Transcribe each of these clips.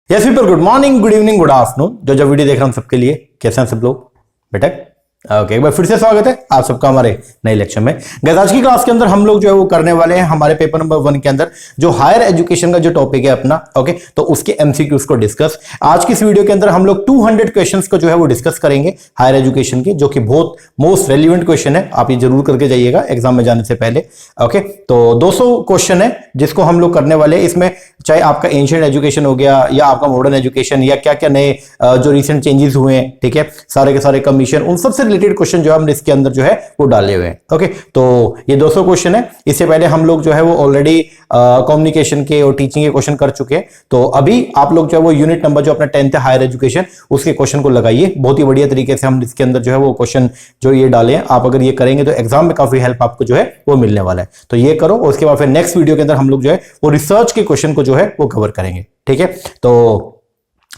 Yes people, good morning, good evening, good afternoon. जो जो video देख रहे हैं हम सबके लिए कैसे हैं सब लोग बेटा? ओके, एक बार फिर से स्वागत है आप सबका हमारे नए लेक्चर में। गाइस आज की क्लास के अंदर हम लोग जो है वो करने वाले हैं हमारे पेपर नंबर 1 के अंदर जो हायर एजुकेशन का जो टॉपिक है अपना, ओके, तो उसके एमसीक्यूज को डिस्कस। आज की इस वीडियो के अंदर हम लोग 200 क्वेश्चंस को जो है वो डिस्कस करेंगे हायर एजुकेशन के, जो कि बहुत मोस्ट रेलिवेंट क्वेश्चन है। आप ये जरूर करके जाइएगा एग्जाम में जाने से पहले। ओके, तो 200 क्वेश्चन है जिसको हम लोग करने वाले हैं। इसमें चाहे आपका एंशिएंट एजुकेशन हो गया या आपका मॉडर्न एजुकेशन या क्या क्या नए जो रिसेंट चेंजेस हुए हैं, ठीक है, सारे के सारे कमीशन, उन सबसे रिलेटेड क्वेश्चन जो हमने इसके अंदर जो है वो डाले हुए हैं। ओके, तो ये 200 क्वेश्चन है। इससे पहले हम लोग जो है वो ऑलरेडी कम्युनिकेशन के और टीचिंग के क्वेश्चन कर चुके हैं। तो अभी आप लोग जो है वो यूनिट नंबर जो अपना 10th है हायर एजुकेशन, उसके क्वेश्चन को लगाइए। बहुत ही बढ़िया तरीके से हम इसके अंदर जो है वो क्वेश्चन जो ये डाले हैं, आप अगर ये करेंगे तो एग्जाम में काफी हेल्प आपको जो है वो मिलने वाला है। तो ये करो और उसके बाद फिर नेक्स्ट वीडियो के अंदर हम लोग जो है वो रिसर्च के क्वेश्चन को जो है वो कवर करेंगे। ठीक है, तो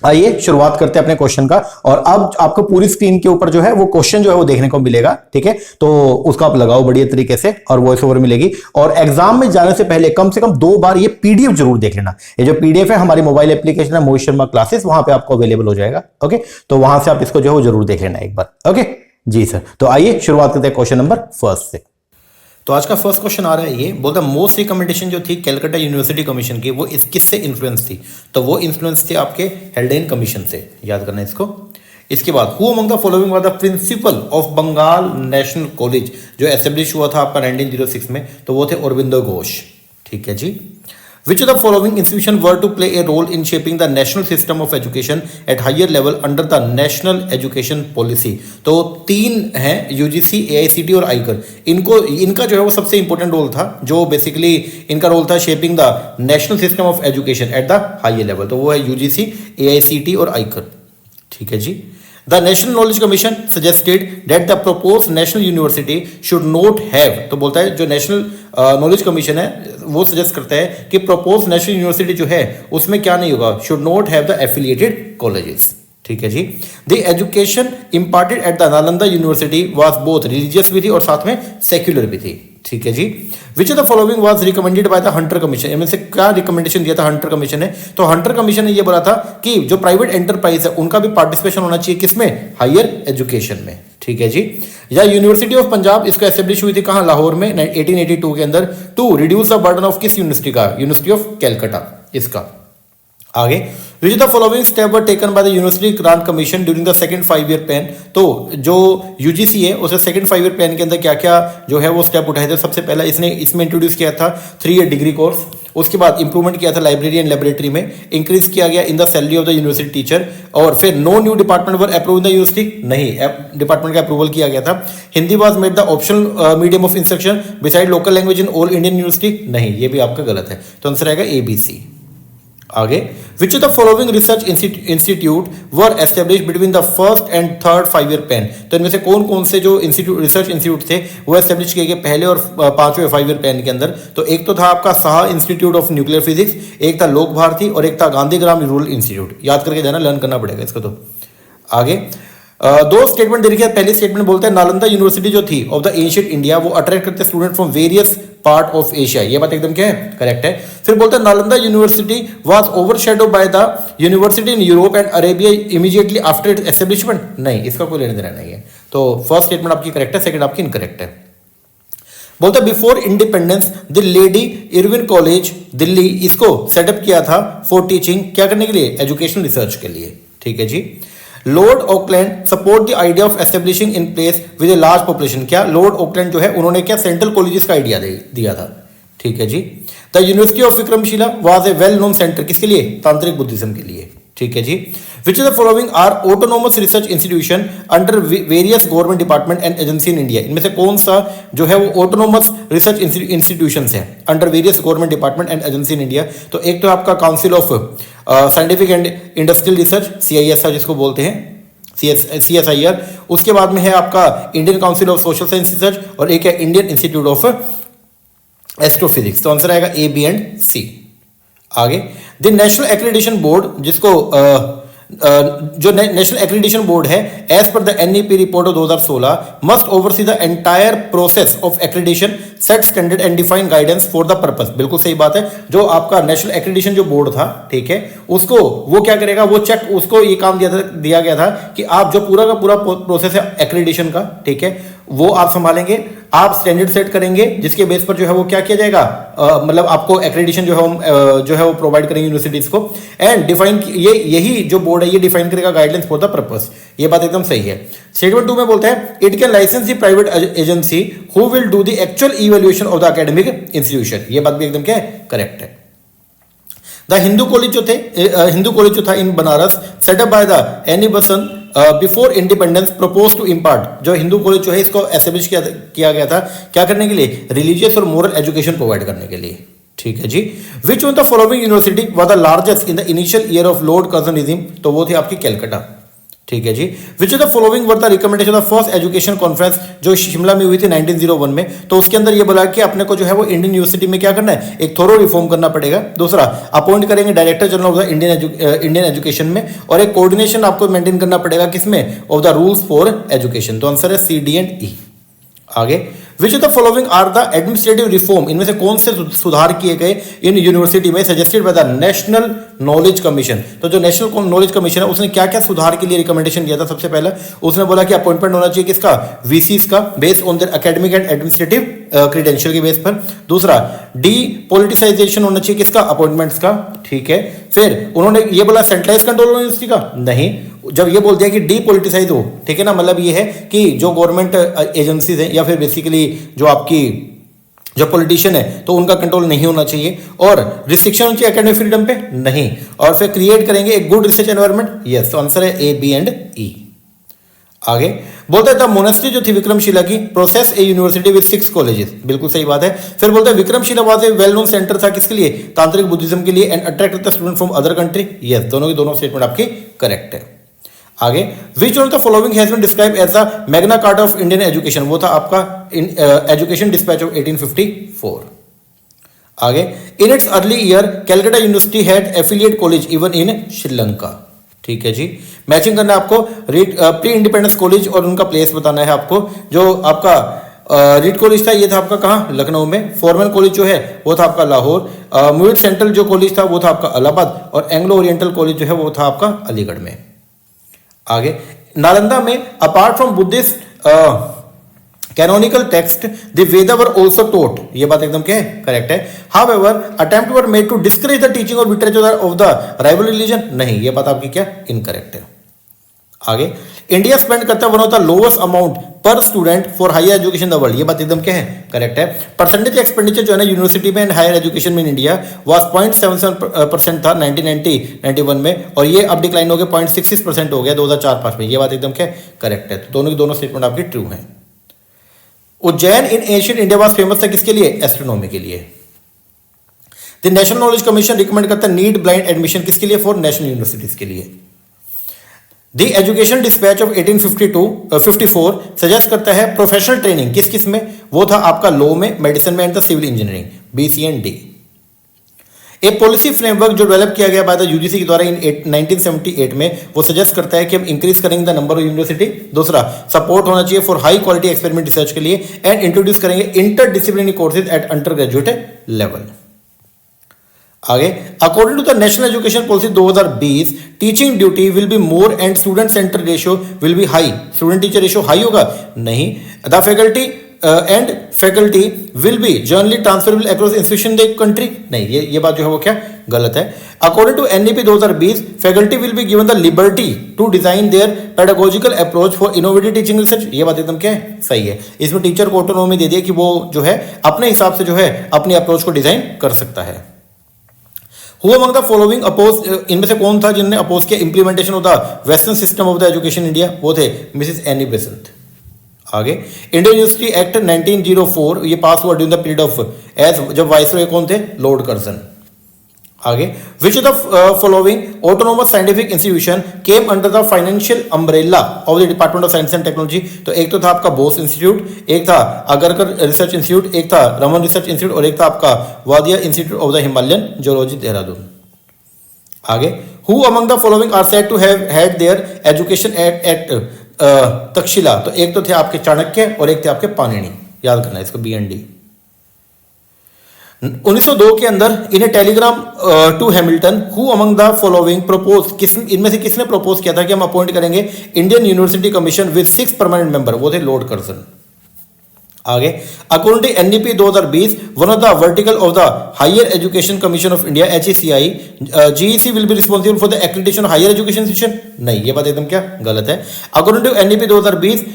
आइए शुरुआत करते हैं अपने क्वेश्चन का। और अब आपको पूरी स्क्रीन के ऊपर जो है वो क्वेश्चन जो है वो देखने को मिलेगा। ठीक है, तो उसका आप लगाओ बढ़िया तरीके से और वॉइस ओवर मिलेगी। और एग्जाम में जाने से पहले कम से कम 2 बार ये पीडीएफ जरूर देख लेना। ये जो पीडीएफ है हमारी मोबाइल एप्लीकेशन है मोहित शर्मा क्लासेस, वहां पे आपको अवेलेबल हो जाएगा। ओके, तो वहां से आप इसको जो है वो जरूर देख लेना एक बार। ओके जी सर, तो आइए शुरुआत करते हैं क्वेश्चन नंबर 1 से। तो आज का फर्स्ट क्वेश्चन आ रहा है, ये बोलता है मोस्ट रिकमेंडेशन जो थी कलकत्ता यूनिवर्सिटी कमीशन की वो इस किससे इन्फ्लुएंस थी? तो वो इन्फ्लुएंस थी आपके हेल्डेन कमीशन से, याद करना इसको। इसके बाद who among the following was the principal of Bengal National College, जो एस्टेब्लिश हुआ था आपका 1906 में, तो वो थे अरविंदो घोष। ठीक है जी। Which of the following institution were to play a role in shaping the national system of education at higher level under the national education policy? तो 3 हैं, यूजीसी, एआईसीटी और आईकर। इनका जो है वो सबसे इंपॉर्टेंट रोल था, जो बेसिकली इनका रोल था shaping the national system of education at the higher level. तो वो है यूजीसी, एआईसीटी और आईकर। ठीक है जी। The National Knowledge Commission suggested that the proposed national university should not have, तो बोलता है जो नेशनल नॉलेज कमीशन है वो सजेस्ट करता है कि प्रपोज नेशनल यूनिवर्सिटी जो है उसमें क्या नहीं होगा, should not have the affiliated colleges. ठीक है जी। The education imparted at the Nalanda university was both religious भी थी और साथ में सेक्युलर भी थी। ठीक है जी। Which of the following was recommended by the Hunter commission, इनमें से क्या रिकमेंडेशन दिया था हंटर कमीशन ने? तो हंटर कमीशन ने ये बोला था कि जो प्राइवेट एंटरप्राइज है उनका भी पार्टिसिपेशन होना चाहिए, किसमें? हायर एजुकेशन में। ठीक है जी। या यूनिवर्सिटी ऑफ पंजाब इसको एस्टेब्लिश हुई थी कहां? लाहौर में 1882 के अंदर, to reduce the burden of किस यूनिवर्सिटी का? यूनिवर्सिटी ऑफ कैलकाटा इसका। आगे, which of the following step were taken by the university grant Commission during the second 5-year plan? तो जो यूजीसी है उसे सेकंड 5-year प्लान के अंदर क्या क्या जो है वो स्टेप उठाए थे? सबसे पहला इसने इसमें इंट्रोड्यूस किया था 3-year डिग्री कोर्स। उसके बाद इंप्रूवमेंट किया था लाइब्रेरी एंड लेबोरेटरी में, इंक्रीज किया गया in the salary of the university teacher. और फिर no new department were approve in the university, नहीं डिपार्टमेंट का अप्रूवल किया गया था। Hindi was made the optional medium of instruction beside local language in all Indian university, नहीं, ये भी आपका गलत है। तो आंसर आएगा ABC। आगे, which of the following research institute were establish between the first and third 5-year plan? तो इनमें से कौन कौन से जो रिसर्च इंस्टीट्यूट थे वो एस्टेब्लिश किए गए पहले और 5वें 5-year प्लान के अंदर? तो एक तो था आपका Shah institute of nuclear physics, एक था लोक भारती और एक था गांधीग्राम रूरल इंस्टीट्यूट। याद करके जाना, लर्न करना पड़ेगा इसको। तो आगे 2 स्टेटमेंट दे रखी है। पहली स्टेटमेंट बोलता है नालंदा यूनिवर्सिटी जो थी ऑफ द एंशिएंट इंडिया वो अट्रैक्ट करते student from various part of Asia, ये बात एकदम क्या है? करेक्ट है। फिर बोलता है Nalanda university was overshadowed bye the university in Europe and Arabia immediately after it's establishment, नहीं, इसका कोई लेना देना नहीं है। तो फर्स्ट स्टेटमेंट आपकी करेक्ट है, सेकंड आपकी इनकरेक्ट है। बोलता है before independence the lady Irwin college Delhi इसको सेटअप किया था फॉर टीचिंग, क्या करने के लिए? एजुकेशनल रिसर्च के लिए। ठीक है जी। Lord Auckland support the idea of establishing in place with a large population, क्या लॉर्ड ऑकलैंड जो है उन्होंने क्या सेंट्रल कॉलेजेस का आइडिया दिया था? ठीक है जी। The university of Vikramshila was a well known centre, किसके लिए? तांत्रिक बुद्धिज्म के लिए। ठीक है जी। Which of the following are autonomous research institution under various government department and agency in India? इनमें से कौन सा जो है वो ऑटोनोमस रिसर्च इंस्टीट्यूशंस है under various government department and agency in India? तो एक तो आपका council of scientific and industrial research, CISR जिसको बोलते हैं, CSIR। उसके बाद में है आपका Indian council of Social Science Research और एक है इंडियन इंस्टीट्यूट ऑफ एस्ट्रोफिजिक्स। तो आंसर आएगा A, B एंड C। आगे, द नेशनल एक्रेडिटेशन बोर्ड जिसको जो नेशनल एक्रेडिटेशन बोर्ड है as per the NEP report of 2016 must oversee the entire process of accreditation, set standard and define guidance for the purpose. बिल्कुल सही बात है। जो आपका नेशनल एक्रेडिटेशन जो बोर्ड था, ठीक है, उसको वो क्या करेगा, वो चेक, उसको ये काम दिया गया था कि आप जो पूरा का पूरा प्रोसेस है एक्रेडिटेशन का, ठीक है, वो आप संभालेंगे, आप स्टैंडर्ड सेट करेंगे, जिसके बेस पर जो है वो क्या किया जाएगा, मतलब आपको एक्रेडिटेशन जो है वो प्रोवाइड करेंगे यूनिवर्सिटीज को, एंड डिफाइन, यही जो बोर्ड है ये डिफाइन करेगा गाइडलाइंस फॉर द पर्पस। ये बात एकदम सही है। स्टेटमेंट 2 में बोलते हैं it can license the private agency who will do the actual evaluation of the academic institution. ये बात भी एकदम क्या है, करेक्ट है। द हिंदू कॉलेज जो था in Banaras set up by the Annie Besant before independence propose to impart. जो हिंदू कॉलेज जो है इसको एस्टेब्लिश किया गया था क्या करने के लिए, रिलीजियस और मोरल एजुकेशन प्रोवाइड करने के लिए, ठीक है जी। Which one the following university was the largest in the initial year of Lord Curzonism, तो वो थी आपकी कैलकाटा, ठीक है जी। Which of the following were the recommendation of first education conference जो शिमला में हुई थी 1901 में, तो उसके अंदर ये बोला कि अपने को जो है वो इंडियन यूनिवर्सिटी में क्या करना है, एक थोरो रिफॉर्म करना पड़ेगा। दूसरा, अपॉइंट करेंगे director general of the Indian education में, और एक कोऑर्डिनेशन आपको मेंटेन करना पड़ेगा किसमें, of the rules for education. तो आंसर है सी, डी एंड ई। आगे, which of the following are the administrative reform, इनमें से कौन से सुधार किए गए इन यूनिवर्सिटी में suggested by the National Knowledge Commission. तो जो नेशनल नॉलेज कमीशन है उसने क्या क्या सुधार के लिए रिकमेंडेशन दिया था। सबसे पहले उसने बोला कि अपॉइंटमेंट होना चाहिए किसका, वीसीस का, based on their academic and administrative credential के बेस पर। दूसरा, डी पॉलिटिसाइजेशन होना चाहिए किसका, अपॉइंटमेंट्स का, ठीक है। फिर उन्होंने ये बोला सेंट्रलाइज कंट्रोल यूनिवर्सिटी का, नहीं, जब ये बोल दिया कि डीपोलिटिसाइज हो, ठीक है ना, मतलब ये है कि जो गवर्नमेंट एजेंसीज हैं या फिर बेसिकली जो आपकी जो पॉलिटिशियन है तो उनका कंट्रोल नहीं होना चाहिए, और रिस्ट्रिक्शन होनी चाहिए एकेडमिक फ्रीडम पे, नहीं, और फिर क्रिएट करेंगे एक गुड रिसर्च एनवायरनमेंट, यस, तो आंसर है ए, बी एंड ई। आगे बोलते हैं द मोनेस्ट्री जो थी विक्रमशिला की process a university with 6 colleges, बिल्कुल सही बात है। फिर बोलते हैं Vikramshila was a well known centre था किसके लिए, तांत्रिक बुद्धिज्म के लिए, and attracted the student from other country, yes, दोनों की दोनों स्टेटमेंट आपकी करेक्ट है। आगे, which one of the following has been describe as the Magna Carta of Indian education, वो था आपका एजुकेशन डिस्पैच ऑफ 1854। आगे, in its early year Calcutta university had affiliate college even in Sri Lanka, ठीक है जी। मैचिंग करना है आपको, प्री इंडिपेंडेंस कॉलेज और उनका प्लेस बताना है आपको। जो आपका रीड कॉलेज था ये था आपका कहाँ, लखनऊ में। फॉरमैन कॉलेज जो है वो था आपका लाहौर। म्यूट सेंट्रल जो कॉलेज था वो था आपका इलाहाबाद, और एंग्लो ओरिएंटल कॉलेज जो है वो था आपका अलीगढ़ में। आगे, नालंदा में apart from Buddhist canonical text the Veda were also taught, ये बात एकदम क्या है, करेक्ट है। However attempt were made to discourage the teaching और literature of the rival religion, नहीं, ये बात आपकी क्या, इनकरेक्ट है। आगे, इंडिया स्पेंड करता है one of the lowest amount per student for higher education in the world, ये बात एकदम क्या है, करेक्ट है। परसेंटेज एक्सपेंडिचर जो है ना यूनिवर्सिटी में एंड हायर एजुकेशन में इन इंडिया वाज 0.77% था 1990-91 में, और ये अब डिक्लाइन हो गया 0.66% हो गया 2004-5 में, ये बात एकदम क्या है, करेक्ट है। तो दोनों की दोनों स्टेटमेंट आपकी ट्रू है। उज्जैन इन एशियन इंडिया वाज फेमस था किसके लिए, एस्ट्रोनॉमी के लिए। The National Knowledge commission recommend करता है नीट ब्लाइंड एडमिशन किसके लिए, फॉर नेशनल यूनिवर्सिटीज के लिए। The education dispatch of 1854 suggest करता है प्रोफेशनल ट्रेनिंग किस किस में, वो था आपका लॉ में, मेडिसिन में and the civil engineering, B, C and D. एक पॉलिसी फ्रेमवर्क जो डेवलप किया गया बाय द यूजीसी के द्वारा इन 1978 में, वो सजेस्ट करता है कि हम इंक्रीज करेंगे द नंबर ऑफ यूनिवर्सिटी। दूसरा, सपोर्ट होना चाहिए for high quality experiment research के लिए, एंड इंट्रोड्यूस करेंगे interdisciplinary courses at undergraduate level. आगे, according to the national education policy 2020 teaching duty will be more and student centre ratio will be high, student teacher ratio high होगा, नहीं। The faculty and faculty will be generally transferable across institution in the country, नहीं, ये बात जो है वो क्या, गलत है। According to NEP 2020 faculty will be given the liberty to design their pedagogical approach for innovative teaching research, ये बात एकदम क्या है, सही है। इसमें टीचर को ऑटोनॉमी दे दिया कि वो जो है अपने हिसाब से जो है अपनी अप्रोच को डिजाइन कर सकता है। Who among the following oppose, इनमें से कौन था जिन्होंने अपोज किया implementation of the western system of the education India, वो थे मिसेस एनी बेसेंट। आगे, इंडियन यूनिवर्सिटी एक्ट 1904 ये पास हुआ during the period of as जब वाइसरॉय कौन थे, लॉर्ड कर्जन। आगे, which of the following autonomous scientific institution came under the financial umbrella of the Department of Science and Technology, तो एक तो था आपका बोस इंस्टीट्यूट, एक था अगरकर रिसर्च इंस्टीट्यूट, एक था रमन रिसर्च इंस्टीट्यूट, और एक था आपका Wadia institute of the Himalayan geology Dehradun. आगे, who among the following are said to have had their education at Takshashila, तो एक तो थे आपके चाणक्य और एक थे आपके पाणिनि, याद करना है इसको, BND। 1902 के अंदर in a telegram to Hamilton, who among the following propose, इनमें से किसने प्रपोज किया था कि हम अपॉइंट करेंगे Indian University Commission with 6 permanent member, वो थे लॉर्ड कर्जन। आगे, according to NEP 2020, one of the vertical of the higher education commission of India HECI, GEC will be responsible for the accreditation of higher education institution, नहीं ये बात एकदम क्या गलत है। According to NEP 2020,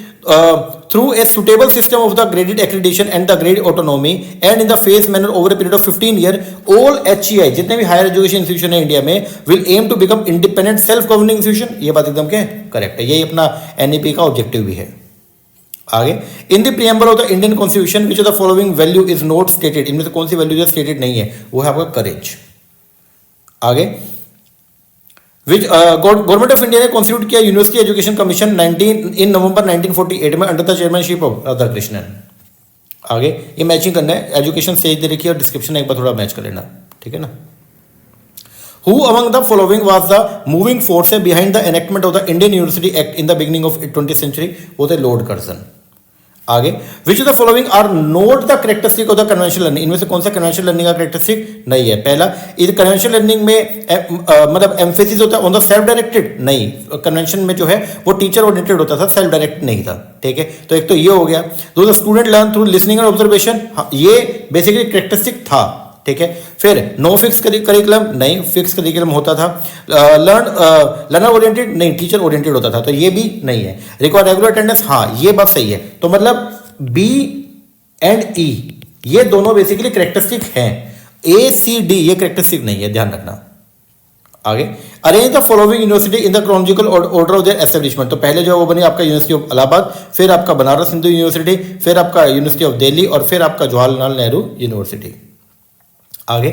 through a suitable system of the graded accreditation and the grade autonomy and in the phased manner over a period of 15 years, all HEI जितने भी higher education institution है इंडिया में will aim to become independent self governing institution, ये बात एकदम क्या correct है, यही अपना NEP का ऑब्जेक्टिव भी है। आगे, in the preamble of the Indian constitution which of the following value is not stated, इनमें से कौन सी वैल्यू जो स्टेटेड नहीं है, वो है आपका करेज। आगे, विच गवर्नमेंट ऑफ इंडिया ने कॉन्स्टिट्यूट किया यूनिवर्सिटी एजुकेशन कमीशन 19 नवंबर 1948 में under the chairmanship of Radhakrishnan. आगे, ये मैचिंग करना है, एजुकेशन सेज दे रखी है और डिस्क्रिप्शन एक बार थोड़ा मैच कर लेना, ठीक है ना। Who among the following was the moving force behind the enactment of the Indian University Act in the beginning of 20th century, वो थे लॉर्ड कर्जन। आगे, which of the following are not the characteristic of the conventional learning, इनमें से कौन सा conventional learning का characteristic नहीं है। पहला, इस कन्वेंशनल लर्निंग में मतलब एम्फेसिस होता है ऑन द सेल्फ डायरेक्टेड, नहीं, कन्वेंशन में जो है वो टीचर ओरिएंटेड होता था, सेल्फ डायरेक्ट नहीं था, ठीक है। तो एक तो ये हो गया। दूसरा, student learn through listening and observation, ये बेसिकली कैरेक्टरिस्टिक था, ठीक है। फिर नो फिक्स करिकुलम, नहीं, फिक्स करिकुलम होता था। लर्नर ओरिएंटेड, नहीं, टीचर ओरिएंटेड होता था, तो ये भी नहीं है। रिक्वायर रेगुलर अटेंडेंस, हाँ ये बात सही है। तो मतलब B एंड E ये दोनों बेसिकली कैरेक्टरिस्टिक हैं, A C D ये कैरेक्टरिस्टिक नहीं है, ध्यान रखना। आगे, arrange the following university in the chronological order of their establishment, तो पहले जो वो बनी आपका यूनिवर्सिटी ऑफ इलाहाबाद, फिर आपका बनारस हिंदू यूनिवर्सिटी, फिर आपका यूनिवर्सिटी ऑफ दिल्ली और फिर आपका जवाहरलाल नेहरू यूनिवर्सिटी। आगे,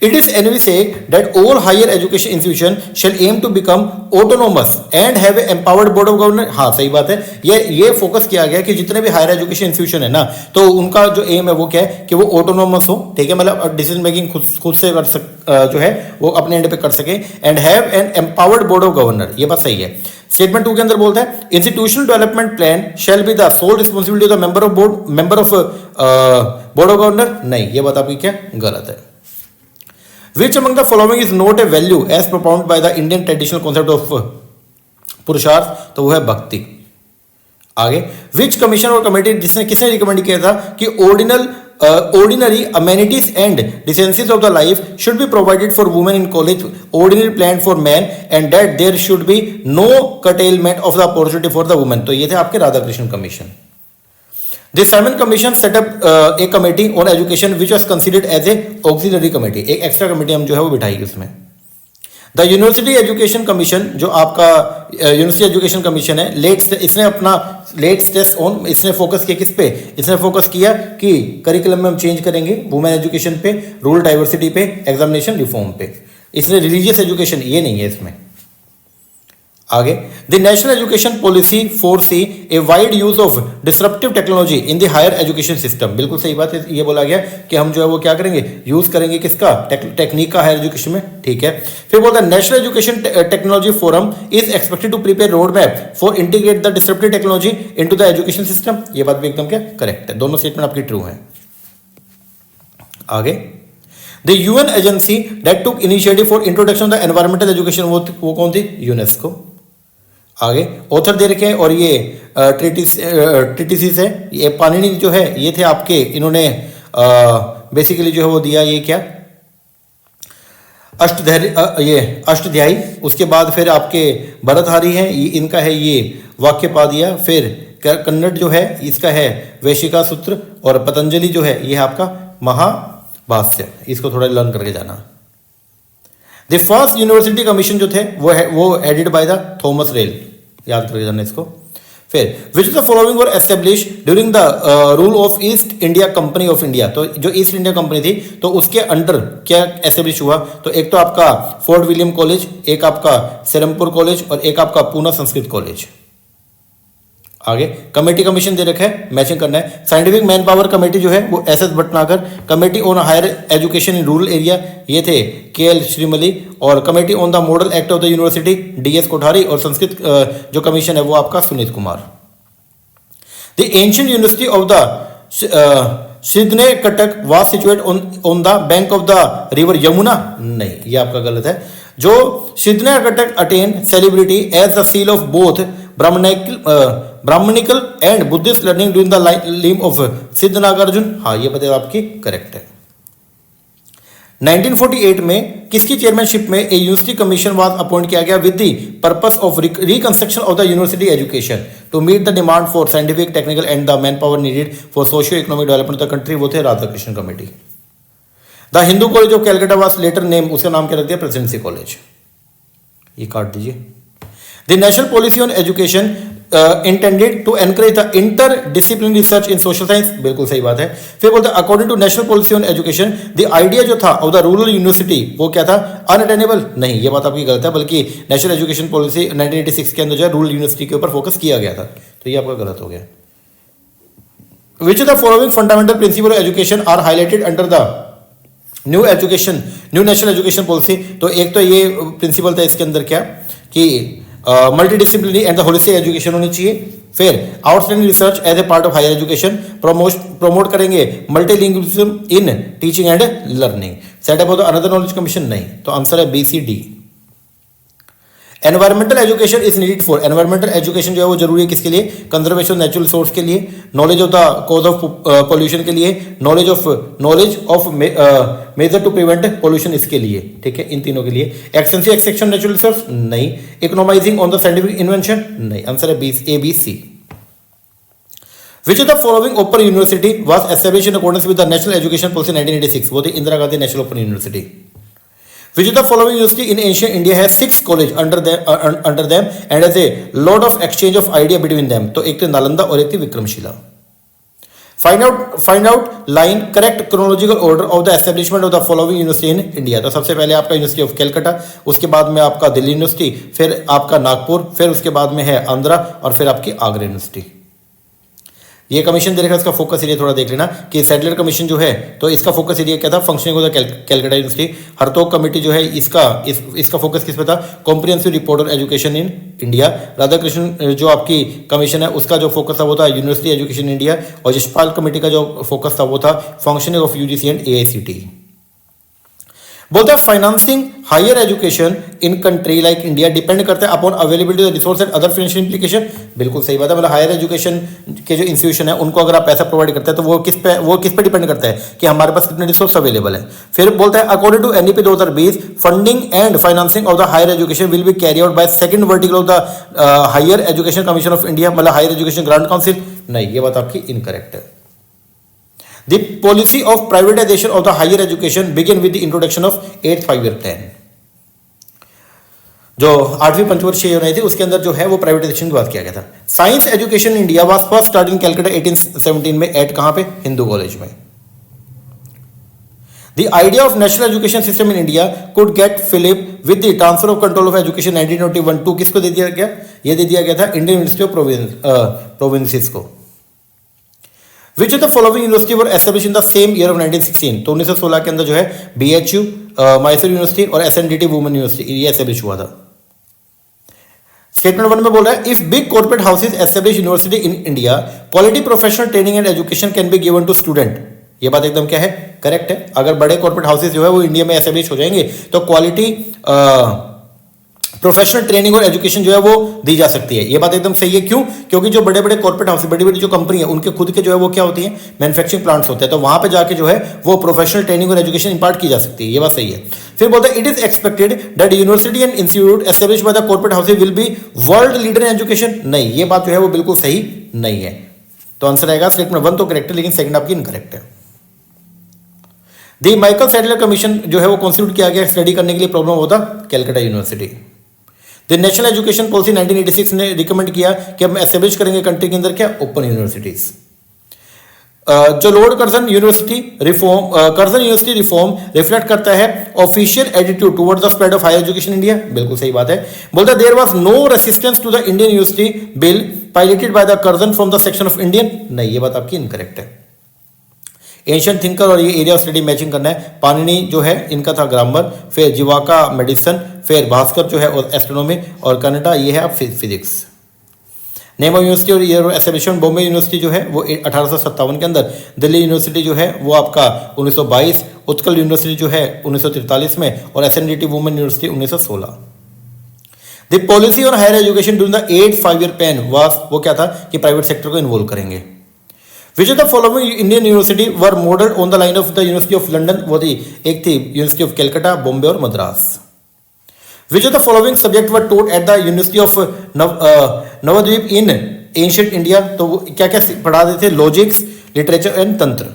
it is envisaged that all higher education institution shall aim to become autonomous and have a empowered board of governor, हाँ सही बात है। ये फोकस किया गया कि जितने भी हायर एजुकेशन इंस्टीट्यूशन है ना, तो उनका जो एम है वो क्या है कि वो ऑटोनोमस हो, ठीक है, मतलब डिसीजन मेकिंग खुद से कर जो है वो अपने एंड पे कर सके, and have an empowered board of governor, ये बात सही है। स्टेटमेंट 2 के अंदर बोलता है institutional development plan shall be the sole responsibility of the member of board of governor, नहीं ये बात आपकी क्या गलत है। Which among the following is not a value as propounded by the Indian traditional concept of पुरुषार्थ, तो वो है भक्ति। आगे, which commission और कमेटी किसने रिकमेंड किया था कि ordinary amenities and decencies of the life should be provided for women in college, ordinary planned for men, and that there should be no curtailment of the opportunity for the women, तो ये थे आपके Radhakrishna commission. The Simon Commission set up a committee on education which was considered as a auxiliary committee, एक extra committee हम जो है वो बिठाएगी उसमें। द यूनिवर्सिटी एजुकेशन कमीशन, जो आपका यूनिवर्सिटी एजुकेशन कमीशन है, इसने अपना लेट स्ट्रेस ऑन, इसने फोकस किया किस पे, इसने फोकस किया कि करिकुलम में हम चेंज करेंगे, वुमेन एजुकेशन पे, रूरल डाइवर्सिटी पे, एग्जामिनेशन रिफॉर्म पे। इसने रिलीजियस एजुकेशन ये नहीं है इसमें। आगे, the national education policy foresee a wide use of disruptive technology in the higher education system, बिल्कुल सही बात है, ये बोला गया कि हम जो है वो क्या करेंगे, यूज करेंगे किसका, टेक्निक का हायर एजुकेशन में, ठीक है। फिर बोलता है national education technology forum is expected to prepare road map for integrate the disruptive technology into the education system, ये बात भी एकदम क्या करेक्ट है, दोनों स्टेटमेंट आपकी ट्रू है। आगे, the UN agency that took initiative for introduction of the environmental education, वो कौन थी, यूनेस्को। आगे, ऑथर दे रखे हैं और ये ट्रिटिसिस है, ये पाणिनि जो है ये थे आपके, इन्होंने बेसिकली जो है वो दिया ये क्या, अष्टाध्यायी, उसके बाद फिर आपके भरतहारी हैं, इनका है ये वाक्यपा दिया, फिर कन्नड़ जो है इसका है वैशिका सूत्र, और पतंजलि जो है ये है आपका महाभाष्य, इसको थोड़ा लर्न करके जाना। द फर्स्ट यूनिवर्सिटी कमीशन जो थे वो headed by the Thomas rail, याद करके जाना इसको। फिर विच the following were establish during the rule of east India company of India, तो जो ईस्ट इंडिया कंपनी थी तो उसके अंडर क्या एस्टेब्लिश हुआ, तो एक तो आपका फोर्ट विलियम कॉलेज, एक आपका सेरमपुर कॉलेज और एक आपका पूना संस्कृत कॉलेज। आगे कमेटी कमीशन दे रखा है, मैचिंग करना है। साइंटिफिक मैन पावर कमेटी जो है वो S S Bhatnagar. Committee on higher education in rural area ये थे KL श्रीमली। और committee on the model act of the university DS Kothari. और संस्कृत जो कमीशन है वो आपका Sunit Kumar. The ancient university of the सिडने कटक was situate on the bank of the river Yamuna, नहीं ये आपका गलत है। जो सिडने कटक attained celebrity as the seal of both Brahminical and Buddhist learning during the लीम ऑफ सिद्धनागार्जुन, हाँ ये बात आपकी करेक्ट है। 1948 में किसकी चेयरमैनशिप में a university commission was appoint किया गया with the purpose of reconstruction of the university education to meet the demand for scientific technical and the man power needed for socio economic development of the country, वो थे Radhakrishnan committee. The Hindu college of Calcutta was later name, उसका नाम क्या रख दिया, presidency college, ये काट दीजिए। The national policy on education intended to encourage the interdisciplinary research in social science, बिल्कुल सही बात है। फिर बोलते हैं according to national policy on education the idea जो था ऑफ द रूरल यूनिवर्सिटी वो क्या था, अनअटेनेबल, नहीं ये बात आपकी गलत है, बल्कि नेशनल एजुकेशन पॉलिसी 1986 के अंदर जो है रूरल यूनिवर्सिटी के ऊपर फोकस किया गया था, तो ये आपका गलत हो गया। Which of the following fundamental principle of education are highlighted under the new national education policy, तो एक तो ये प्रिंसिपल था इसके अंदर क्या कि multidisciplinary and the holistic education होनी चाहिए। फिर outstanding research as a part of higher education, promote करेंगे multilingualism in teaching and learning. Set up another knowledge commission, नहीं, तो आंसर है BCD। Environmental education is needed for, environmental education जो है वो जरूरी है किसके लिए, कंजर्वेशन नेचुरल रिसोर्स के लिए, knowledge of the cause of pollution के लिए, knowledge of measure to prevent pollution इसके लिए, ठीक है, इन तीनों के लिए। एक्सटेंसिव एक्सट्रैक्शन नेचुरल रिसोर्स, नहीं। इकोनॉमाइजिंग ऑन द साइंटिफिक इन्वेंशन, नहीं, आंसर है ABC। Which of the following open university was established in accordance with the National Education Policy 1986, वो थी Indira Gandhi national open university. Which of the following university in ancient India has 6 colleges under them and has a lot of exchange of idea between them, तो एक तो नालंदा और एक थी Vikramshila. Find out line correct chronological order of the establishment of the following university in India, तो सबसे पहले आपका यूनिवर्सिटी ऑफ कैलकाटा, उसके बाद में आपका दिल्ली यूनिवर्सिटी, फिर आपका नागपुर, फिर उसके बाद में है आंध्रा और फिर आपकी आगरा यूनिवर्सिटी। ये कमीशन दे रखा है, इसका फोकस एरिया थोड़ा देख लेना कि सेटलर कमीशन जो है तो इसका फोकस एरिया क्या था, functioning of the Calcutta university. हरतोग committee जो है इसका फोकस किस पे था, comprehensive report on education in India. Radhakrishnan जो आपकी कमीशन है उसका जो फोकस था वो था यूनिवर्सिटी एजुकेशन इंडिया। और यशपाल कमेटी का जो फोकस था वो था functioning of UGC and AICTE। बोलते हैं financing higher education in country like India depend करता है upon availability of resource and other financial implication, बिल्कुल सही बात है। मतलब हायर एजुकेशन के जो इंस्टीट्यूशन है उनको अगर आप पैसा प्रोवाइड करते हैं तो वो किस पे डिपेंड करता है कि हमारे पास कितने रिसोर्स अवेलेबल है। फिर बोलता है according to NEP 2020 funding and financing of the higher education will be carry out by second vertical of the higher education commission of India, मतलब हायर एजुकेशन ग्रांट काउंसिल, नहीं ये बात आपकी इनकरेक्ट है। The policy of privatization of the higher education began with the introduction of 8th 5-year plan। जो 8वीं पंचवर्षीय योजना थी उसके अंदर जो है वो प्राइवेटाइजेशन की बात किया गया था। Science education India was first start in Calcutta 1817 में, एट कहां पे, हिंदू कॉलेज में। The idea of national education system in India could get Philip with the transfer of control of education 1921 to किसको दे दिया गया, ये दे दिया गया था इंडियन यूनिवर्सिटी ऑफ प्रोविंसेस को। Which of the following university were established in the same year of 1916, तो 1916 के अंदर जो है BHU मैसूर यूनिवर्सिटी और SNDT वुमेन यूनिवर्सिटी ये एस्टेब्लिश हुआ था। स्टेटमेंट 1 में बोल रहा है if big corporate houses establish university in India quality professional training and education can be given to student, ये बात एकदम क्या है, करेक्ट है। अगर बड़े कॉर्पोरेट हाउसेज जो है वो इंडिया में एस्टेब्लिश हो जाएंगे तो क्वालिटी प्रोफेशनल ट्रेनिंग और एजुकेशन जो है वो दी जा सकती है, ये बात एकदम सही है। क्यों, क्योंकि जो बड़े बड़े कॉर्पोरेट हाउस, बड़ी बड़ी जो कंपनी है उनके खुद के जो है वो क्या होती है, मैन्युफैक्चरिंग प्लांट्स होते हैं, तो वहां पे जाके जो है वो प्रोफेशनल ट्रेनिंग और एजुकेशन इंपार्ट की जा सकती है, ये बात सही है। फिर बोलता है it is expected that university and institute established by the corporate houses will be world leader in education, नहीं ये बात जो है वो बिल्कुल सही नहीं है। तो आंसर आएगा स्टेटमेंट 1 तो करेक्ट है लेकिन सेकंड आपकी इनकरेक्ट है। दी माइकल सैडलर कमीशन जो है वो कॉन्स्टिट्यूट किया गया स्टडी करने के लिए प्रॉब्लम होता Calcutta university. The national education policy 1986 ने रिकमेंड किया कि हम एस्टेब्लिश करेंगे कंट्री के अंदर क्या, ओपन यूनिवर्सिटीज। जो lord Curzon university reform reflect करता है official attitude towards the spread of higher education India. बिल्कुल सही बात है। बोलता है there was no resistance to the Indian university bill piloted by the Curzon from the section of Indian. नहीं, ये बात आपकी इनकरेक्ट है। एंशियंट थिंकर और ये एरिया ऑफ स्टडी मैचिंग करना है। पाणिनि जो है इनका था ग्रामर, फिर जीवाका मेडिसिन, फिर भास्कर जो है एस्ट्रोनॉमी, और कनाडा ये है आप फिजिक्स। नेम ऑफ यूनिवर्सिटी और year of establishment, Bombay university जो है वो 1857 के अंदर, दिल्ली यूनिवर्सिटी जो है वो आपका 1922, उत्कल यूनिवर्सिटी जो है 1943 में, और SNDT women university 1916। The policy on higher education during the 8 5 year plan was, वो क्या था कि प्राइवेट सेक्टर को इन्वॉल्व करेंगे। Which of the following Indian university were modelled on the line of the university of London, वो थी एक थी यूनिवर्सिटी ऑफ कैलकाटा, बॉम्बे और Madras. Which of the following subject were taught at the University of Nabadwip in ancient India? तो क्या क्या पढ़ा देते थे? लॉजिक्स, लिटरेचर एंड तंत्र।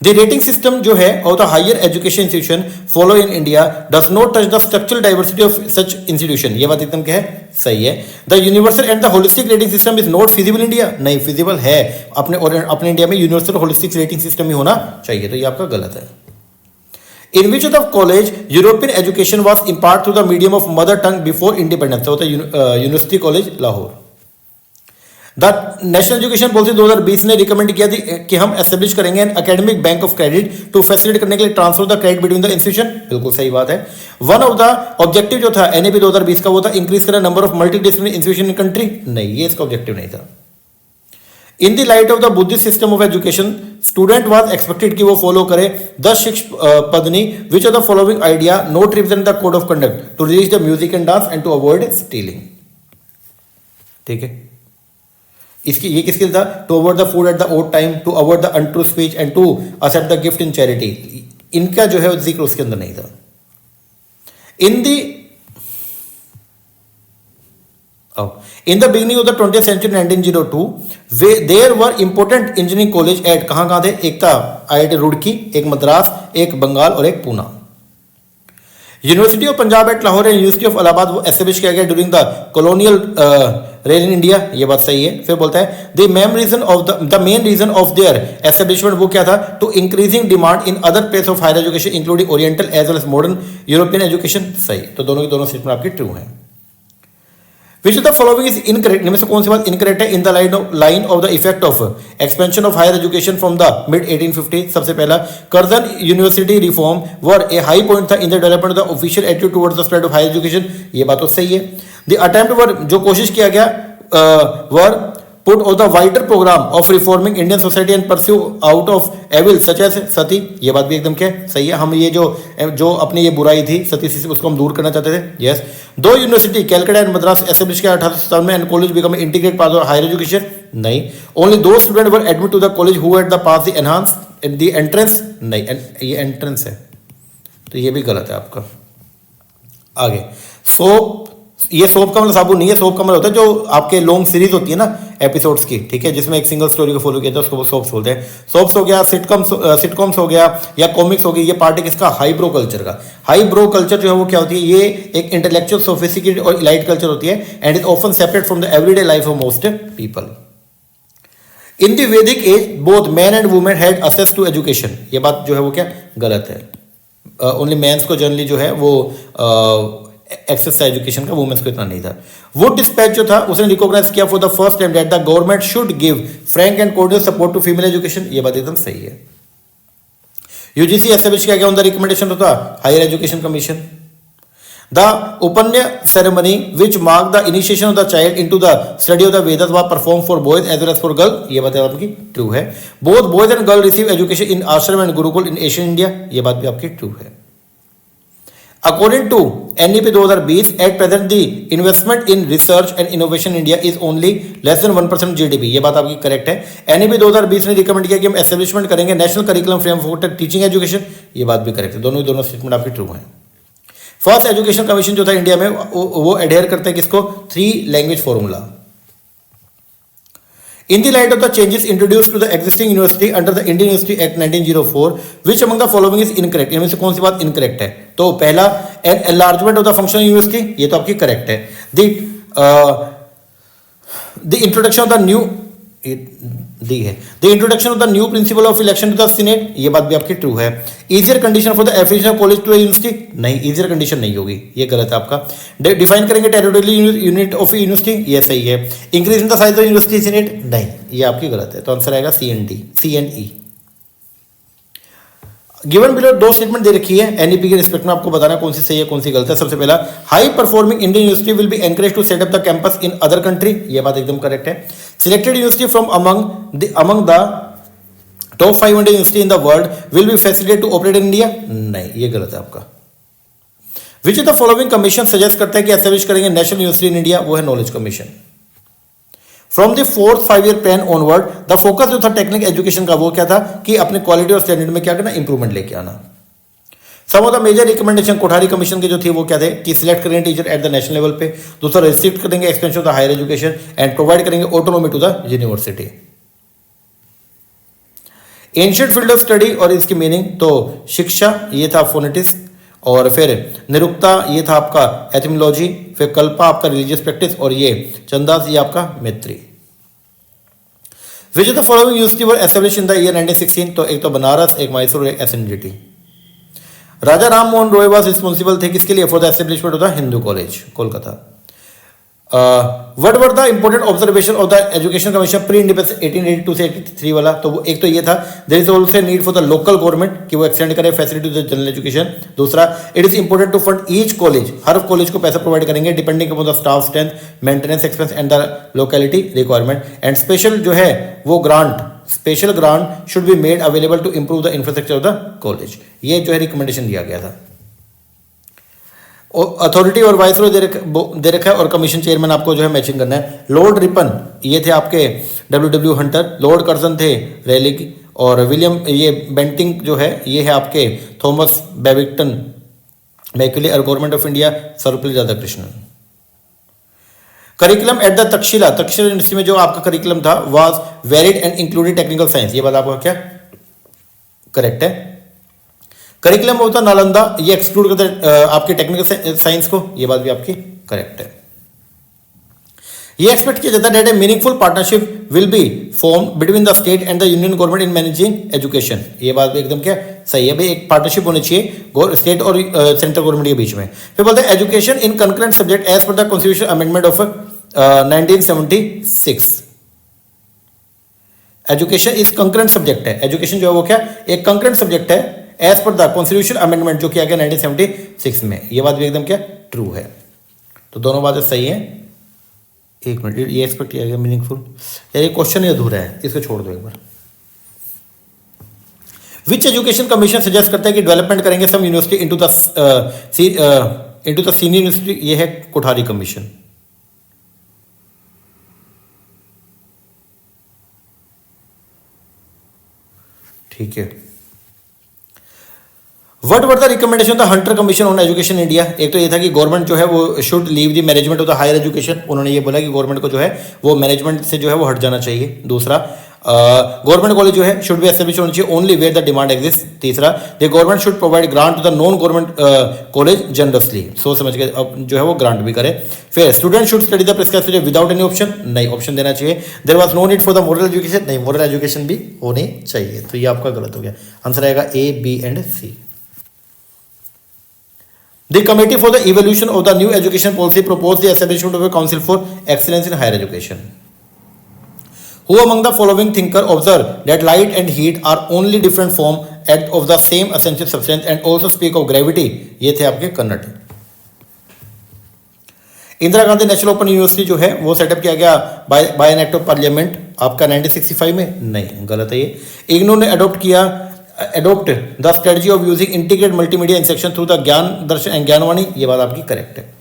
The rating system जो है of the higher education institution follow in India does not touch the structural diversity of such institution। ये बात एकदम क्या है? सही है। The universal and the holistic rating system is not feasible in India। नहीं, feasible है। अपने इंडिया में यूनिवर्सल होलिस्टिक रेटिंग सिस्टम ही होना चाहिए, तो ये आपका गलत है। In which of the college European education was imparted through the medium of mother tongue before independence? तो होता है university college Lahore. The national education policy 2020 ने रिकमेंड किया थी कि हम एस्टेब्लिश करेंगे an academic bank of credit to facilitate करने के लिए transfer the credit between the institution. बिल्कुल सही बात है। वन ऑफ द ऑब्जेक्टिव जो था एनएपी 2020 का वो था इंक्रीज करना number of multi disciplinary institution in country. नहीं, ये इसका ऑब्जेक्टिव नहीं था। In the light of the Buddhist system of education student was expected कि वो फॉलो करे 10 शिक्ष पदनी which of the following idea not represent the code of conduct to reach the music and dance and to avoid stealing. ठीक है, इसकी ये किसके लिए था? To avoid the food at the odd time, to avoid the untrue speech and to accept the gift in charity. इनका जो है जिक्र उसके अंदर नहीं था। In the beginning of the 20th century 1902 there were important engineering college at कहाँ थे? एक था IIT रुड़की, एक मद्रास, एक बंगाल और एक Poona. University of Punjab at Lahore and university of Allahabad वो एस्टेब्लिश किया गया during the colonial rule in India. ये बात सही है। फिर बोलता है the main reason of their establishment वो क्या था? To increasing demand in other place of higher education including oriental as well as modern European education. सही, तो दोनों की दोनों स्टेटमेंट आपकी ट्रू है। Which of the following is incorrect? इनमें से कौन सी बात इनकरेक्ट है? In the line of the effect of expansion of higher education from the mid 1850। सबसे पहला Curzon university reform were a high point था in the development of the official attitude towards the spread of higher education. ये बात तो सही है। The attempt वर जो कोशिश किया गया were put of the wider program of reforming Indian society and pursue out of evil such as sati. ये बात भी एकदम क्या सही है। हम ये जो अपनी ये बुराई थी सती से उसको हम दूर करना चाहते थे। यस। दो university Calcutta and Madras establish किया 1857 में and college become integrated part of higher education. नहीं। Only those student were admit to the college who had the pass the enhance the entrance. नहीं, ये एंट्रेंस है, तो ये भी गलत है आपका। आगे सोप, ये सोप का मतलब साबुन नहीं है। सोप का मतलब होता है जो आपके लॉन्ग सीरीज होती है ना एपिसोड्स की, ठीक है, जिसमें एक सिंगल स्टोरी को फॉलो किया था उसको सोप्स बोलते हैं। सोप्स हो गया, सिटकॉम्स हो गया या कॉमिक्स हो गई, ये पार्ट है किसका? हाईब्रो कल्चर का। हाईब्रो कल्चर जो है वो क्या होती है? ये एक इंटेलेक्चुअल सोफिस्टिकेटेड और इलाइट कल्चर होती है and is often separate from the everyday life of most people. In the Vedic age both man and women had access to education. ये बात जो है वो क्या गलत है। ओनली मैंस को जनरली जो है वो एक्सेस एजुकेशन का, वुमेन्स को इतना नहीं था। वुड डिस्पैच जो था उसने रिकॉग्नाइज किया for the first time that the government should give frank and coordinate support to female education. ये बात एकदम सही है। यूजीसी एस्टैब्लिश किया गया on the recommendation of the higher education commission. The upanayana ceremony which mark the initiation of the child into the study of the Vedas was perform for boys as well as for girl. ये बात आपकी true है। Both boys and girl receive education in आश्रम and Gurukul in Asian India. ये बात भी आपकी true है। According to NEP 2020, at present the investment in research and innovation in India is only less than 1% GDP। ये बात आपकी करेक्ट है। NEP 2020 ने रिकमेंड किया कि हम एस्टेब्लिशमेंट करेंगे national curriculum framework for teaching education. ये बात भी करेक्ट है। दोनों स्टेटमेंट आपकी ट्रू है। फर्स्ट एजुकेशन कमीशन जो था इंडिया में वो एडहेयर करता है किसको? 3 language formula. In the light of the changes introduced to the existing university under the Indian University Act 1904, which among the following is incorrect? इनमें से कौन सी बात इनकरेक्ट है? तो पहला an enlargement of the functional university, ये तो आपकी करेक्ट है। The introduction of the new दी है। The introduction of the new principle of election to the senate, ये बात भी आपकी ट्रू है। Easier condition for the affiliation of college to university, नहीं इजियर कंडीशन नहीं होगी, ये गलत है आपका। डिफाइन करेंगे टेरिटोरियल यूनिट ऑफ यूनिवर्सिटी, ये सही है। Increase in the size of university senate, नहीं ये आपकी गलत है, तो आंसर आएगा CNE। गिवन बिलो दो स्टेटमेंट दे रखी है एनईपी के रिस्पेक्ट में, आपको बताना कौन सी सही है कौन सी गलत है। सबसे पहला, high performing Indian university will be encourage to set up the campus in other country, ये बात एकदम करेक्ट है। Selected university from among the top 500 university in the world will be facilitated to operate in India, नहीं ये गलत है आपका। Which of the following commission suggest करता है कि एस्टैब्लिश करेंगे नेशनल यूनिवर्सिटी इन इंडिया, वो है knowledge commission. From the 4th 5-year plan onward the focus जो था टेक्निकल एजुकेशन का वो क्या था कि अपने क्वालिटी और स्टैंडर्ड में क्या करना, इंप्रूवमेंट लेके आना। Some of the major recommendation Kothari commission के जो थे वो क्या थे कि सिलेक्ट करेंगे teacher at the national level पे, दूसरा रिस्ट्रिक्ट करेंगे expansion of the higher education and provide करेंगे autonomy to the university. Ancient field of study और इसकी मीनिंग, तो शिक्षा ये था फोनेटिक्स, और फिर निरुक्ता ये था आपका एथिमोलॉजी, फिर कल्पा आपका रिलीजियस प्रैक्टिस, और ये चंदास ये आपका मैत्री। विच of the following university were establish in the year 1916, तो एक तो बनारस, एक मैसूर, एक SNDT। Raja Ram Mohan Roy was responsible थे किसके लिए, for the establishment of the Hindu college Kolkata. What were the important observation of the education commission pre independence 1882 से 83 वाला, तो वो एक तो ये था there is also need for the local government कि वो एक्सटेंड करे facility to the general education. दूसरा, it is important to fund each college, हर कॉलेज को पैसा प्रोवाइड करेंगे depending upon the staff strength, maintenance expense and the locality requirement. And special जो है वो grant, special grant should be made available to improve the infrastructure of the college, ये जो है रिकमेंडेशन दिया गया था। अथॉरिटी और वाइसरॉय दे रखा है, और कमीशन चेयरमैन आपको जो है मैचिंग करना है। लॉर्ड रिपन ये थे आपके W हंटर, लॉर्ड कर्जन थे रेलिग, और विलियम ये बेंटिंग जो है ये है आपके थॉमस बेबिंगटन मैक्यूले, और government of India Sarvepalli Radhakrishnan. Curriculum at the Takshashila university में जो आपका करिकुलम था was varied and included technical science, ये बात आपका क्या करेक्ट है। करिकुलम होता नालंदा, ये एक्सक्लूड करता है आपके टेक्निकल साइंस को, ये बात भी आपकी करेक्ट है। ये एक्सपेक्ट किया जाता है that A meaningful partnership will be form between the state and the union government in managing education, ये बात भी एकदम क्या सही है भाई, एक पार्टनरशिप होनी चाहिए स्टेट और सेंट्रल गवर्नमेंट के बीच में। फिर बोलते हैं education in concurrent subject as per the constitution amendment of 1976। Education is concurrent subject है, एजुकेशन जो है वो क्या एक कंकरेंट सब्जेक्ट है as per the constitution amendment जो किया गया 1976 में, ये बात भी एकदम क्या ट्रू है। तो दोनों बातें सही है। एक मिनट, ये एक्सपेक्ट किया गया मीनिंगफुल, यार ये क्वेश्चन ही अधूरा है, इसको छोड़ दो एक बार। विच एजुकेशन कमीशन सजेस्ट करता है कि डेवलपमेंट करेंगे some university into the senior university, ये है कोठारी कमीशन। ठीक है। What were the recommendation of the Hunter commission on education India, एक तो ये था कि गवर्नमेंट जो है वो should leave the management of the higher education, उन्होंने ये बोला कि गवर्नमेंट को जो है वो मैनेजमेंट से जो है वो हट जाना चाहिए। दूसरा, गवर्नमेंट कॉलेज जो है शुड बी एस्टैब्लिश होनी चाहिए only where the demand exist. तीसरा, the government should provide grant to the non government college generously, सोच समझ के अब जो है वो ग्रांट भी करे। फिर student should study the prescribed subject without any option, नहीं ऑप्शन देना चाहिए। There was no need for the moral education, नहीं मॉरल एजुकेशन भी होनी चाहिए, तो ये आपका गलत हो गया। आंसर आएगा A, B and C। The committee for the evaluation of the new education policy proposed the establishment of a council for excellence in higher education. Who among the following thinker observed that light and heat are only different form of the same essential substance and also speak of gravity? ये थे आपके Kannada. Indira Gandhi national open university जो है वो set up किया गया by an act of parliament आपका 1965 में, नहीं गलत है ये। इग्नू ने adopt the strategy of using integrated multimedia instruction through the Gyan Darshan and Gyanvani, ये बात आपकी करेक्ट है।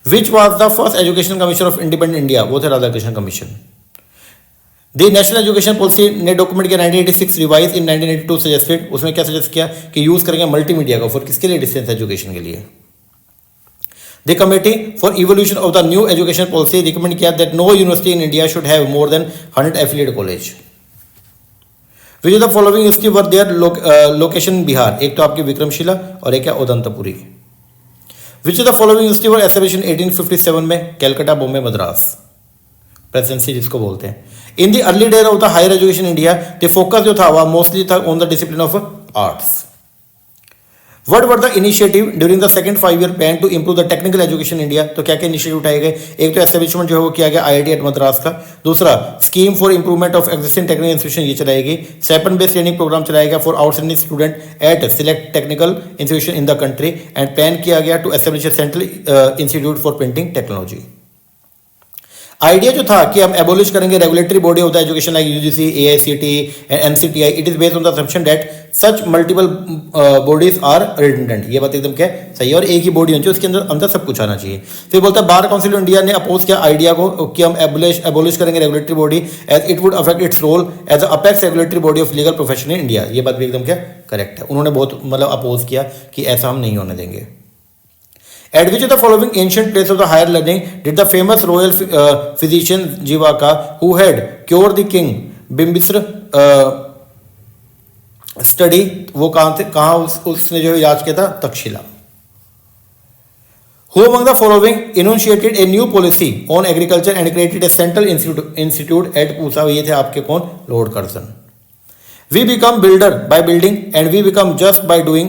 Which was the first education commission of independent India, वो थे Radhakrishna commission. The national education policy ने डॉक्यूमेंट किया 1986, रिवाइज इन 1982 सजेस्टेड, उसमें क्या सजेस्ट किया कि यूज करेंगे मल्टीमीडिया का, फॉर किसके लिए, डिस्टेंस एजुकेशन के लिए। The committee for evolution of the new education policy recommend किया that no university in India should have more than 100 affiliated college. Which of the following university were their location Bihar, एक तो आपकी विक्रमशिला और एक है Udantapuri. Which of the following university were established in 1857 में, Calcutta, Bombay, Madras. Presidency जिसको बोलते हैं। In the early days of the higher education India the focus जो था वह मोस्टली था on the discipline of arts. What were the initiative during the second 5-year plan to improve the technical education in India? तो क्या क्या initiative उठाए गए? एक तो एस्टेब्लिशमेंट जो है वो किया गया IIT एट मद्रास का। दूसरा scheme for improvement of existing technical institution ये चलाई गई। स्टाइपेंड बेस्ड ट्रेनिंग प्रोग्राम चलाया गया for outstanding student at select technical institution in the country and plan किया गया to establish a central institute for printing technology. Idea जो था कि हम एबोलिश करेंगे regulatory body of the education like UGC, AICTE and NCTI. It is based on the assumption that such multiple bodies are redundant. ये बात एकदम क्या सही है, और एक ही बॉडी होनी चाहिए, उसके अंदर सब कुछ आना चाहिए। फिर बोलता है बार काउंसिल ऑफ इंडिया ने अपोज किया आइडिया को कि हम एबोलिश करेंगे regulatory body as it would affect its role as a apex regulatory body of legal profession in India. ये बात भी एकदम क्या करेक्ट है। उन्होंने बहुत मतलब अपोज किया कि ऐसा हम नहीं होने देंगे। At which of the following ancient place of the higher learning did the famous royal physician Jivaka, who had cured the king Bimbisra, study? वो कहाँ उसने जो इलाज किया था? Takshashila. Who among the following enunciated a new policy on agriculture and created a central institute at Pusa? ये थे आपके कौन? Lord Curzon. We become builder by building and we become just by doing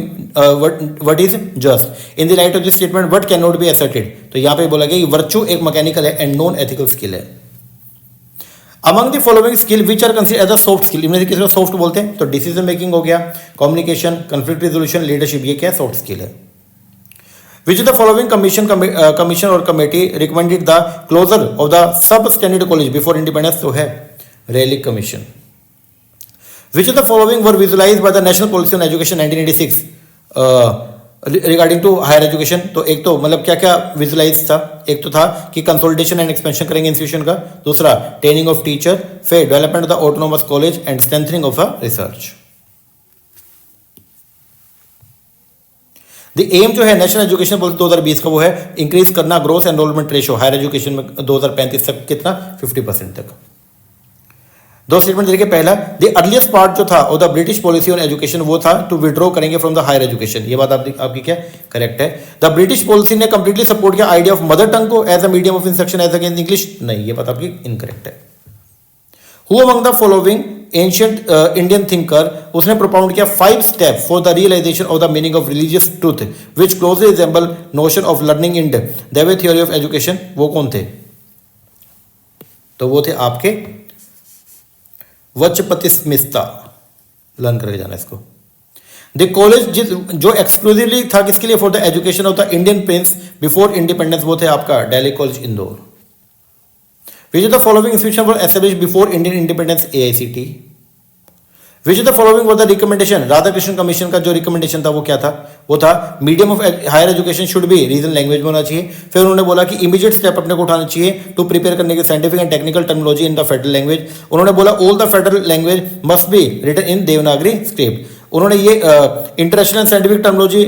what is just. In the light of this statement, what cannot be asserted? तो यहाँ पे बोला गया कि virtue एक मैकेनिकल है and नॉन एथिकल स्किल है। Among the following skill which are considered as a soft skill, इनमें से किसी को सॉफ्ट बोलते हैं? तो डिसीजन मेकिंग हो गया, कम्युनिकेशन, कॉन्फ्लिक्ट रिजोल्यूशन, लीडरशिप, ये क्या है? सॉफ्ट स्किल है। Which of the following commission or committee recommended the closure of the substandard college before independence? तो है relic commission. Which of the following were visualized by the National Policy on Education 1986 regarding to higher education? तो एक तो मतलब क्या क्या visualise था? एक तो था कि कंसोलिडेशन एंड एक्सपेंशन करेंगे इंस्टीट्यूशन का। दूसरा ट्रेनिंग ऑफ टीचर, फिर development of the autonomous college and strengthening of the research. The aim जो है नेशनल एजुकेशन पॉलिसी 2020 का वो है इंक्रीज करना growth enrolment ratio higher education में 2035 तक कितना? 50% तक। दो स्टेटमेंट देखिए। पहला, द अर्लीस्ट पार्ट जो था और the British policy on education वो था टू विड्रॉ करेंगे फ्रॉम द हायर एजुकेशन। ये बात आपकी क्या करेक्ट है? द ब्रिटिश पॉलिसी ने कंप्लीटली सपोर्ट किया आइडिया ऑफ मदर टंग को as a medium of instruction as against English. नहीं, ये बात आपकी इनकरेक्ट है। Who among the following ancient Indian thinker, उसने प्रोपाउंड किया 5 step for the realisation of the meaning of religious truth which closely resemble notion of learning in the way theory of education. वो कौन थे? तो वो थे आपके वचपति स्मिता। लर्न करके जाना इसको। द कॉलेज जो एक्सक्लूसिवली था किसके लिए? For the education of the Indian prince before independence, वो थे आपका Delhi college Indore. Which of the following institution were established before Indian independence? AICT. Which of the following was the recommendation? Radhakrishna commission का जो recommendation था वो क्या था? वो था medium of higher education should be region language में होना चाहिए। फिर उन्होंने बोला कि इमीडिएट स्टेप अपने को उठाना चाहिए टू प्रिपेयर करने के scientific and technical terminology in the federal language. उन्होंने बोला all the federal language must be written in Devanagari script. उन्होंने ये international scientific terminology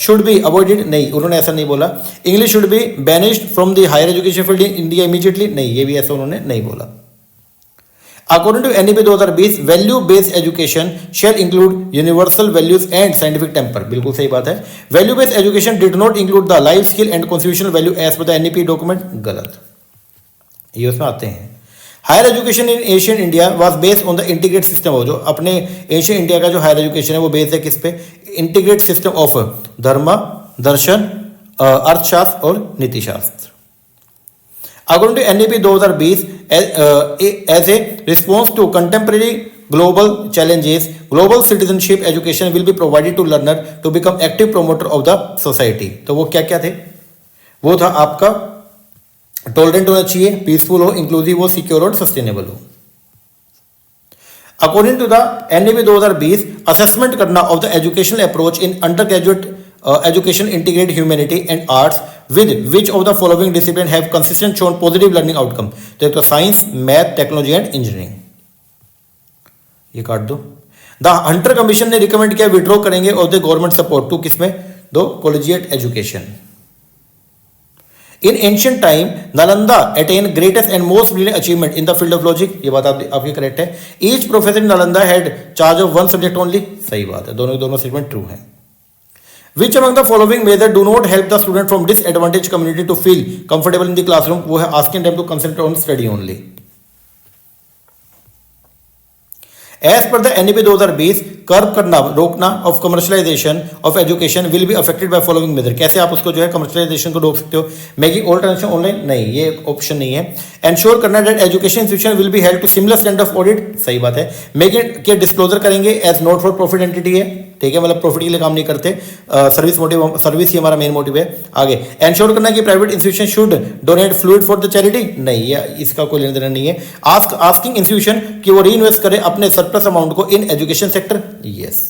should be avoided. नहीं, उन्होंने ऐसा नहीं बोला। English should be banished from the higher education field in India immediately. नहीं, ये भी ऐसा उन्होंने नहीं बोला। According to NEP 2020, value based education shall include universal values and scientific temper. बिल्कुल सही बात है। Value based education did not include the life skill and constitutional value as per the NEP document. गलत, ये उसमें आते हैं। Higher education in Asian India was based on the integrate system. हो जो अपने एशियन इंडिया का जो हायर एजुकेशन है वो बेस्ड है किस पे? इंटीग्रेट सिस्टम ऑफ धर्म, दर्शन, अर्थशास्त्र और नीतिशास्त्र। According to NEP 2020, as a response to contemporary global challenges, global citizenship education will be provided to learner to become active promoter of the society. तो वो क्या क्या थे? वो था आपका टॉलरेंट होना चाहिए, पीसफुल हो, इंक्लूसिव हो, सिक्योर और सस्टेनेबल हो। According to the NEP 2020, assessment करना of the educational approach in under graduate education integrate humanity and arts with which of the following discipline have consistent shown positive learning outcome? तो एक तो science, math, technology and engineering. ये काट दो। The Hunter commission ने recommend किया withdraw करेंगे of the government support to किसमें? To collegiate education. In ancient time Nalanda attain greatest and most brilliant achievement in the field of logic. ये बात आपकी करेक्ट है। Each professor in Nalanda had charge of one subject only. सही बात है, दोनों statement true है। Which among the following major do not help the student from disadvantage community to feel comfortable in the classroom, वो है asking them to concentrate on study only. As per the NEP 2020 curb करना रोकना of commercialisation of education will be affected by following measure, कैसे आप उसको जो है commercialisation को रोक सकते हो? मेकिंग ऑल ट्रांजेक्शन ऑनलाइन, नहीं ये ऑप्शन नहीं है। एंश्योर करना that education institution will be held to similar standard of audit, सही बात है। मेकिंग के डिस्क्लोजर करेंगे as not for profit entity है, ठीक है, मतलब प्रॉफिट के लिए काम नहीं करते, सर्विस मोटिव, सर्विस ही हमारा मेन मोटिव है। आगे एंश्योर करना कि private institution should donate fluid for the charity, नहीं ये इसका कोई लेना देना नहीं है। आस्किंग इंस्टीट्यूशन कि वो री इन्वेस्ट करे अपने सरप्लस अमाउंट को in education sector, yes.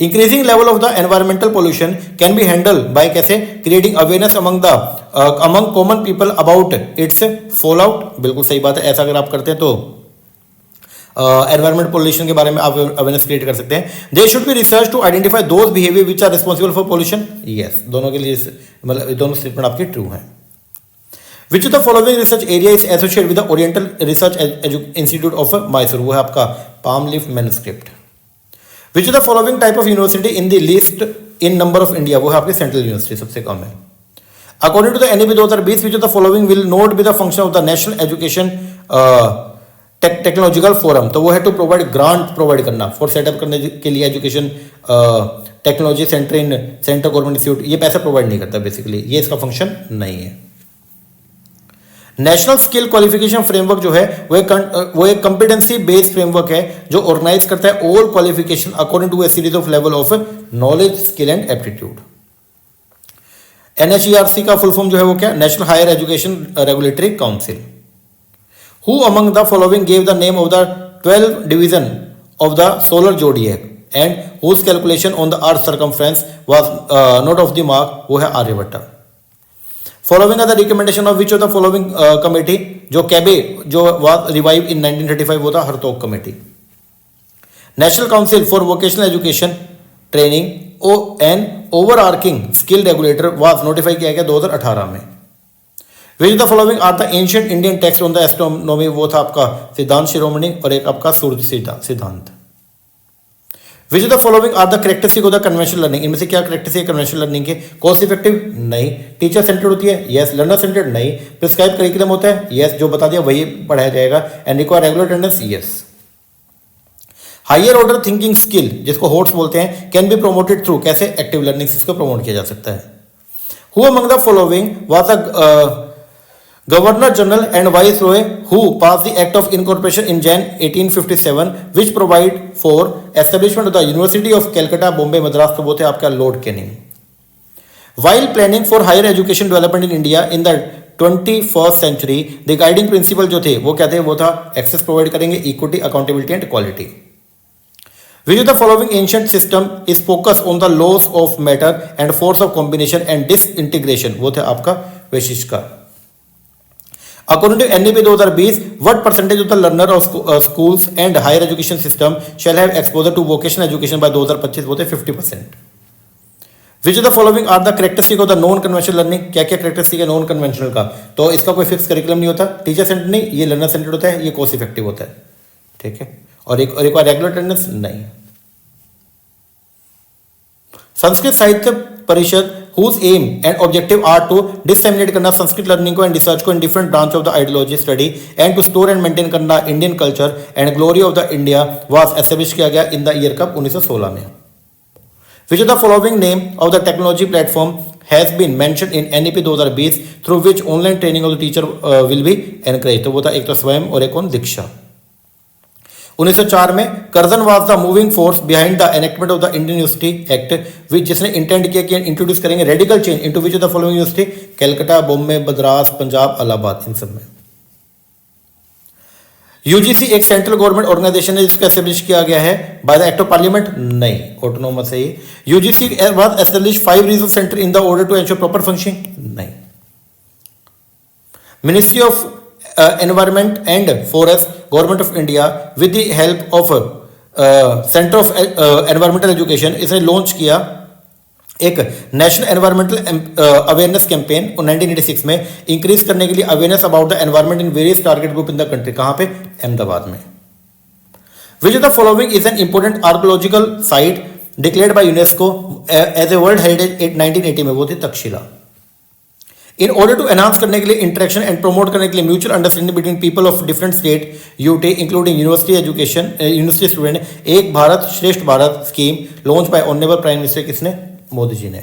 Increasing level of the environmental pollution can be handle by कैसे? Creating awareness among common people about its fall out, बिल्कुल सही बात है। ऐसा अगर आप करते हैं तो एनवायरमेंट पोल्यूशन के बारे में आप अवेयरनेस क्रिएट कर सकते हैं। They should be research to identify those behaviour which are responsible for pollution, yes, दोनों के लिए मतलब दोनों स्टेटमेंट आपके ट्रू हैं। Which of the following research area is associated with the oriental research institute of Mysore, वो है आपका palm leaf manuscript. Which of the following type of university in the list in number of India, वो है आपकी central university, सबसे कम है। According to the NEP 2020 which of the following will not be the function of the national education technological forum, तो वो है to provide grant provide करना फॉर सेटअप करने के लिए education technology centre in central government institute, ये पैसा provide नहीं करता बेसिकली, ये इसका फंक्शन नहीं है। नेशनल स्किल क्वालिफिकेशन फ्रेमवर्क जो है वो एक कॉम्पिटेंसी बेस्ड फ्रेमवर्क है जो ऑर्गेनाइज करता है all qualification according to a series of level of knowledge skill and aptitude. NHERC का फुल फॉर्म जो है वो क्या? National higher education regulatory council. Who among the following gave the name of the 12 division of the solar zodiac and whose calculation on the earth circumference was not of the mark, वो है Aryabhata. Following are the recommendation of which of the following committee, जो कैबे जो was revived in 1935 वो था Hartog committee. National council for vocational education training and overarching skill regulator was notify किया गया 2018 में। Which the following are the ancient Indian text on the astronomy, वो था आपका सिद्धांत शिरोमणि और एक आपका Surya Siddhanta. Which the following are the characteristic of the conventional learning, इनमें से क्या करेक्टरिस्टिक कन्वेंशनल लर्निंग के? कॉस्ट इफेक्टिव, नहीं। टीचर सेंटर्ड होती है, यस। लर्नर सेंटर्ड, नहीं। प्रिस्क्राइब करिकुलम होता है, यस, जो बता दिया वही पढ़ाया जाएगा। And require regular attendance, yes. Higher order thinking skill जिसको होट्स बोलते हैं कैन बी प्रोमोटेड थ्रू, कैसे? एक्टिव लर्निंग से इसको प्रमोट किया जा सकता है। Who among the following was the Governor General and Viceroy who passed the Act of Incorporation in Jan 1857 which provide for establishment of the University of Calcutta, Bombay, Madras, तो वो थे आपका Lord Canning. While planning for higher education development in India in the 21st century, the guiding principle जो थे वो क्या थे? वो था एक्सेस प्रोवाइड करेंगे, equity, accountability and quality. Which of the following ancient system is focused on the laws of matter and force of combination and disintegration, वो थे आपका वैशिष्ट का। According to NEP 2020, what percentage of the learner of schools and higher education system shall have exposure to vocational education by 2025? वो थे 50%। Which of the following are the characteristic of the non conventional learning? क्या क्या characteristic है non conventional का? तो इसका कोई fix curriculum नहीं होता, टीचर सेंटर नहीं, ये लर्नर सेंटर्ड होता है, ये कॉस्ट इफेक्टिव होता है, ठीक है। और एक रेगुलर अटेंडेंस नहीं। संस्कृत साहित्य परिषद whose aim and objective are to disseminate करना संस्कृत लर्निंग को एंड रिसर्च को in different branch of the ideology study and to store and maintain करना Indian culture and glory of the India was establish किया गया in the year कब 1916 में। Which of the following name of the technology platform has been mentioned in NEP 2020 through which online training of the teacher will be encourage, तो वो था एक तो स्वयं और एक कौन? दीक्षा। 1904 में Curzon was the moving force behind the enactment of the Indian university act which जिसने इंटेंड किया कि इंट्रोड्यूस करेंगे radical change into which of the following university? Calcutta, Bombay, Madras, Punjab, Allahabad, इन सब में। यूजीसी एक सेंट्रल गवर्नमेंट ऑर्गेनाइजेशन है जिसको एस्टेब्लिश किया गया है by the act of parliament, नहीं, ऑटोनोमस है ये। UGC was establish 5 regional centre in the order to ensure proper functioning, नहीं। Ministry of environment and forest government of India with the help of centre of environmental education इसने launch किया एक national environmental awareness campaign 1986 में increase करने के लिए awareness about the environment in various target group in the country, कहां पे? अहमदाबाद में। Which of the following is an important archaeological site declared by UNESCO as a world heritage 1980 में, वो थी Takshashila. In order to enhance करने के लिए interaction and promote करने के लिए mutual understanding between people of different state UT including university education university student, Ek Bharat Shreshtha Bharat scheme launch by honourable prime minister, किसने? मोदी जी ने।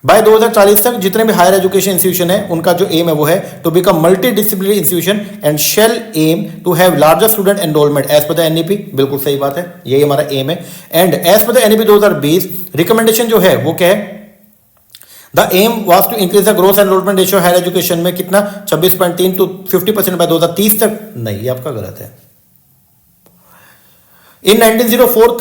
बाय 2040 तक जितने भी हायर एजुकेशन इंस्टीट्यूशन है उनका जो एम है वो है to become multi disciplinary institution and shall aim to have larger student enrolment as per the NEP. बिल्कुल सही बात है, यही हमारा एम है। And as per the NEP 2020 recommendation जो है वो क्या है? The aim was to increase the growth enrolment ratio higher education में कितना? 26.3 to 50% बाय 2030 तक। नहीं, ये आपका गलत है। इन 1904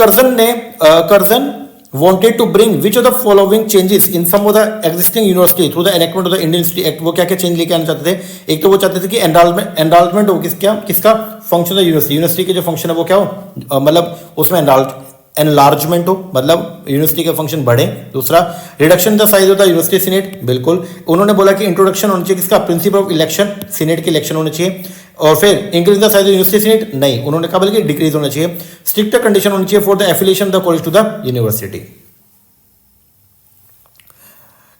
Curzon wanted to bring which of the following changes in some of the existing university through the enactment of the Indian University Act। वो क्या क्या चेंज लेके आना चाहते थे? एक तो वो चाहते थे कि एनरोलमेंट हो किसका फंक्शन है यूनिवर्सिटी के जो फंक्शन है वो क्या हो, मतलब उसमें एनलार्जमेंट हो, मतलब यूनिवर्सिटी के फंक्शन बढ़े। दूसरा, reduction the size of the university senate, बिल्कुल। उन्होंने बोला कि इंट्रोडक्शन होना चाहिए किसका? प्रिंसिपल ऑफ इलेक्शन, सीनेट के इलेक्शन होने चाहिए। और फिर increase the size of university senate, नहीं, उन्होंने कहा बल्कि डिक्रीज होना चाहिए। स्ट्रिक्टर कंडीशन होनी चाहिए for the affiliation of the college to the university.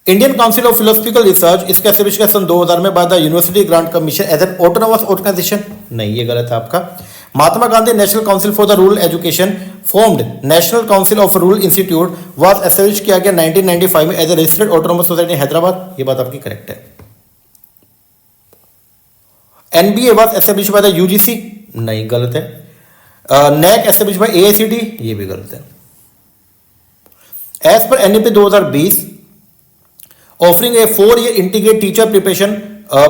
Indian council of philosophical research इसका एस्टैब्लिश किया सन 2000 में by the university grant commission as an autonomous organisation, नहीं, ये गलत है आपका। Mahatma Gandhi national council for the rural education formed national council of rural institute was establish किया गया 1995 में as a registered autonomous society Hyderabad, ये बात आपकी करेक्ट है। NBA was establish by the UGC, नहीं, गलत है। नेक एस्टैब्लिश बाय एआईसीटी, ये भी गलत है। As per NEP 2020 offering a 4-year integrated teacher preparation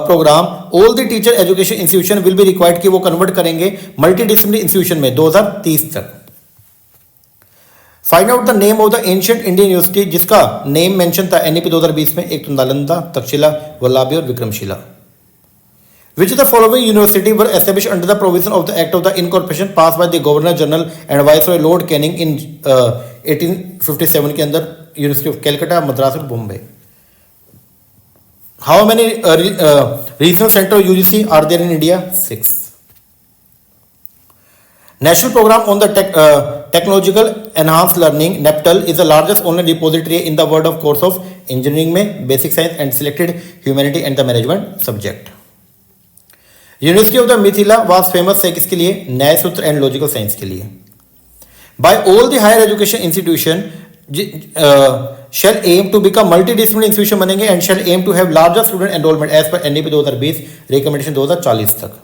program, all the teacher education institution will be required कि वो कन्वर्ट करेंगे मल्टीडिसिप्लिनरी इंस्टीट्यूशन में 2030 तक। Find out the name of the ancient Indian university जिसका नेम मेंशन था NEP 2020 में, एक तो नालंदा, तक्षशिला, वल्लभी और Vikramshila. Which of the following university were established under the provision of the Act of the Incorporation passed by the Governor General and Viceroy Lord Canning in 1857 के अंदर? University of Calcutta, Madras और Bombay. How many regional center of UGC are there in India? 6. National Program on the Technological Enhanced Learning (NPTEL) is the largest online repository in the world of course of engineering में basic science and selected humanity and the management subject. University of the Mithila was famous है किसके लिए? न्याय सूत्र and logical science के लिए। By all the higher education institution shall aim to become multidisciplinary institution बनेंगे and shall aim to have larger student enrollment as per NEP 2020 recommendation 2040 तक।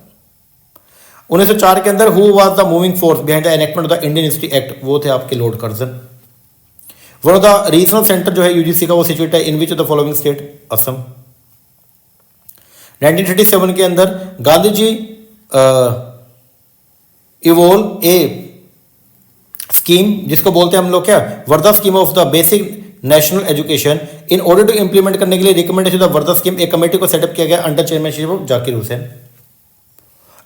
1904 के अंदर who was the moving force behind the enactment of the Indian university act? वो थे आपके Lord Curzon. One of the regional centre जो है UGC का वो सिचुएट है in which of the following state? Assam. 1937 के अंदर Gandhi ji evolve a scheme जिसको बोलते हैं हम लोग क्या? Wardha scheme of the basic national education. In order to implement करने के लिए रिकमेंडेशन ऑफ वर्धा स्कीम एक कमेटी को सेटअप किया गया under chairmanship of Zakir Hussain.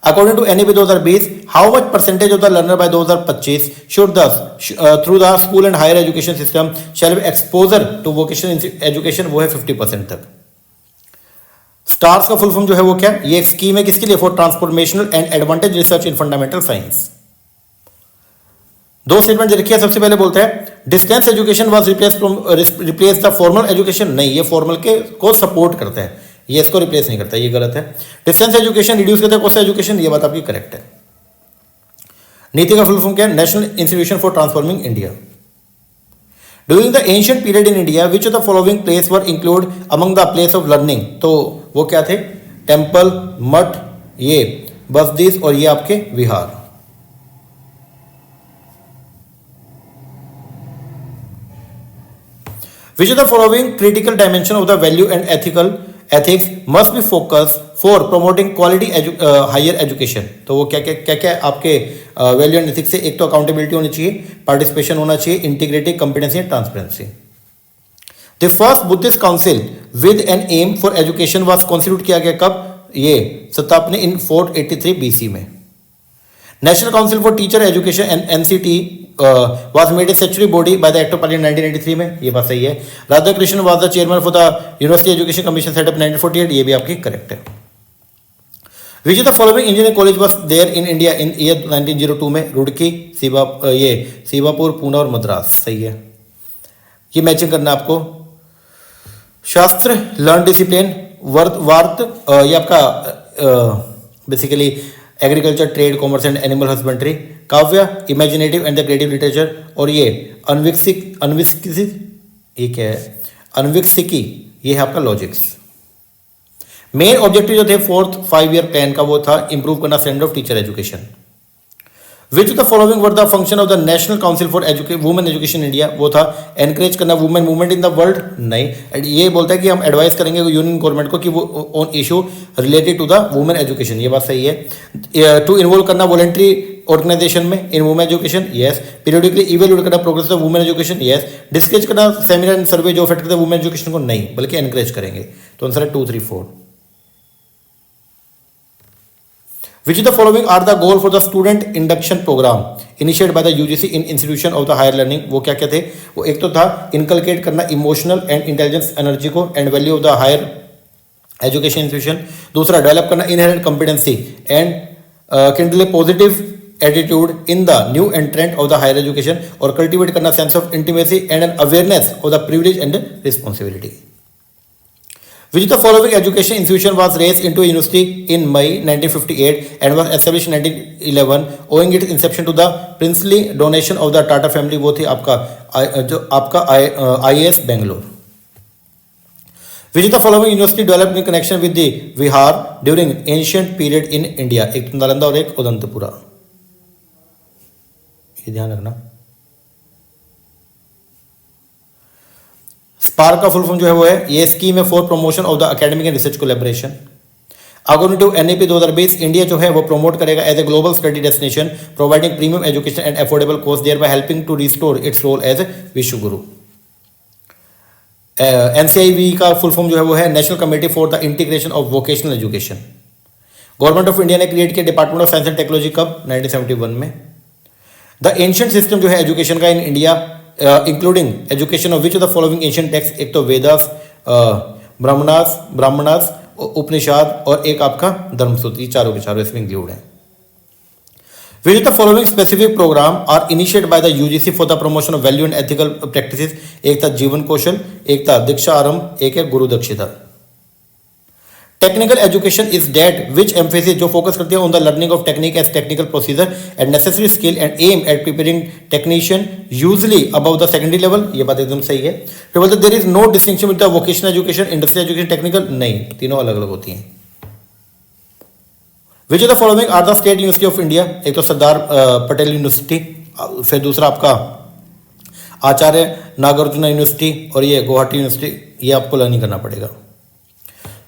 According to NEP 2020, how much percentage of the learner by 2025 should thus through the school and higher education system shall be exposure to vocational education? वो है 50% तक। Stars का full form जो है वो क्या? ये एक स्कीम है किसके लिए? For transformational and advantage research in fundamental science. दो स्टेटमेंट लिखी है, सबसे पहले बोलते हैं distance education was replace the formal education. नहीं, ये फॉर्मल के को सपोर्ट करता है, ये इसको रिप्लेस नहीं करता, ये गलत है। डिस्टेंस एजुकेशन रिड्यूस करता है कोर्स एजुकेशन, ये बात आपकी करेक्ट है। नीति का फुल फॉर्म क्या है? National institution for transforming India. During the ancient period in India which of the following place were include among the place of learning? तो वो क्या थे? टेम्पल, मठ, ये बसदीस और ये आपके विहार। Which of the following critical dimension of the value and ethics must be focused for promoting quality higher education? तो वो क्या आपके वैल्यू एंड एथिक्स से? एक तो अकाउंटेबिलिटी होनी चाहिए, पार्टिसिपेशन होना चाहिए, integrity, competency and transparency. The first Buddhist council with an aim for education was constitute किया गया कब? ये स्थापना इन 483 BC में। National council for teacher education and NCT was made a statutory body by the Act of Parliament 1993 में, ये बात सही है। Radha Krishna was the chairman for the University Education Commission set up 1948, ये भी आपकी करेक्ट है। Which is the following engineering college was there in India in year 1902 में? रुड़की, सीवापुर, पुणे और मद्रास। सही है, ये मैचिंग करना है आपको। शास्त्र, लर्न डिसिप्लिन, वार्त, ये आपका basically agriculture, trade, commerce and animal husbandry. काव्य, imaginative and the creative literature. और ये अनविकसित, ये क्या है? अनविकसिकी, ये है आपका लॉजिक्स। मेन ऑब्जेक्टिव जो थे 4th 5-year प्लान का वो था इंप्रूव करना standard of teacher education. Which the following were the function of the national council for women education India? वो था एनकरेज करना women movement in the world. नहीं, ये बोलता है कि हम एडवाइस करेंगे यूनियन गवर्नमेंट को कि वो on issue related to the women education. ये बात सही है। टू इन्वॉल्व करना वॉलेंट्री ऑर्गेनाइजेशन में in women education. Yes. Periodically evaluate करना progress of women education. Yes. Discuss करना सेमिनार एंड सर्वे जो अफेक्ट करते हैं वुमेन एजुकेशन को। नहीं, बल्कि एनकरेज करेंगे। तो आंसर है 2, 3, 4। Which of the following are the goal for the student induction program initiated by the UGC in institution of the higher learning? वो क्या क्या थे? वो एक तो था inculcate करना इमोशनल एंड इंटेलिजेंस एनर्जी को and value of the higher education institution. दूसरा डेवलप करना inherent competency and kindle a positive attitude in the new entrant of the higher education और कल्टिवेट करना sense of intimacy and an awareness of the privilege and responsibility. Which of the following education institution was raised into a university in May 1958 and was established in 1911 owing its inception to the princely donation of the Tata family? वो थी आपका IAS Bangalore. Which of the following university developed in connection with the Vihar during ancient period in India? एक नालंदा और एक उदंतपुरा। ये ध्यान रखना। Spark का फुल फॉर्म जो है वो है, ये स्कीम है for promotion of the academic and research collaboration. According to NAP 2020 India जो है वो प्रमोट करेगा as a global study destination providing premium education and affordable course thereby helping to restore its role as Vishwa Guru. NCIV का full form जो है वो है national committee for the integration of vocational education. Government of India ने create किया department of Science and technology कब? 1971 में। The ancient system जो है एजुकेशन का in India including education of which of the following ancient text? एक तो वेदास, ब्राह्मणास, उपनिषद और एक आपका धर्मसूत्र। ये चारों के चारों इसमें इंक्लूड है। Which of the following specific programme are initiated by the UGC for the promotion of value and ethical practices? एक था जीवन कौशल, एक था दीक्षा आरंभ, एक है Guru Dakshta. Technical education is that which emphasis जो फोकस करती है on the learning of technique as technical procedure and necessary skill and aim at preparing technician usually above the secondary level. ये बात एकदम सही है। फिर बोलते there is no distinction with the vocational education, industrial education, technical. नहीं, तीनों अलग अलग होती हैं। Which of the following are the state university of India? एक तो सरदार पटेल यूनिवर्सिटी, फिर दूसरा आपका आचार्य नागार्जुन यूनिवर्सिटी और ये गुवाहाटी यूनिवर्सिटी। ये आपको लर्निंग करना पड़ेगा।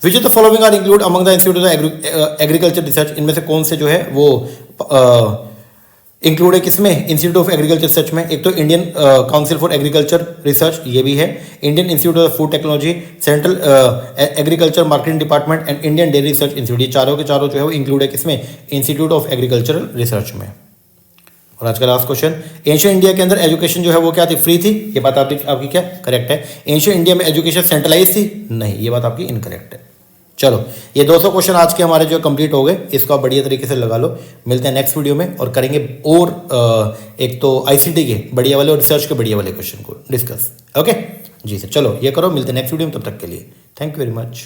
Which of the following are include among the institute of agriculture research? इनमें से कौन से जो है वो इंक्लूड है किसमें? इंस्टीट्यूट ऑफ एग्रीकल्चर रिसर्च में। एक तो Indian council for agriculture research, ये भी है। Indian Institute of food technology, central agriculture marketing department and Indian dairy research institute. ये चारों के चारों जो है वो इंक्लूड है किसमें? इंस्टीट्यूट ऑफ एग्रीकल्चरल रिसर्च में। और आज का लास्ट क्वेश्चन, एशियन इंडिया के अंदर एजुकेशन जो है वो क्या थी? फ्री थी। ये बात आपकी क्या करेक्ट है? एशियन इंडिया में एजुकेशन सेंट्रलाइज थी? नहीं, ये बात आपकी इनकरेक्ट है। चलो, ये 200 क्वेश्चन आज के हमारे जो कंप्लीट हो गए, इसको आप बढ़िया तरीके से लगा लो। मिलते हैं नेक्स्ट वीडियो में और करेंगे और एक तो ICT के बढ़िया वाले और रिसर्च के बढ़िया वाले क्वेश्चन को डिस्कस। ओके जी सर, चलो ये करो, मिलते हैं नेक्स्ट वीडियो में। तब तक के लिए थैंक यू वेरी मच।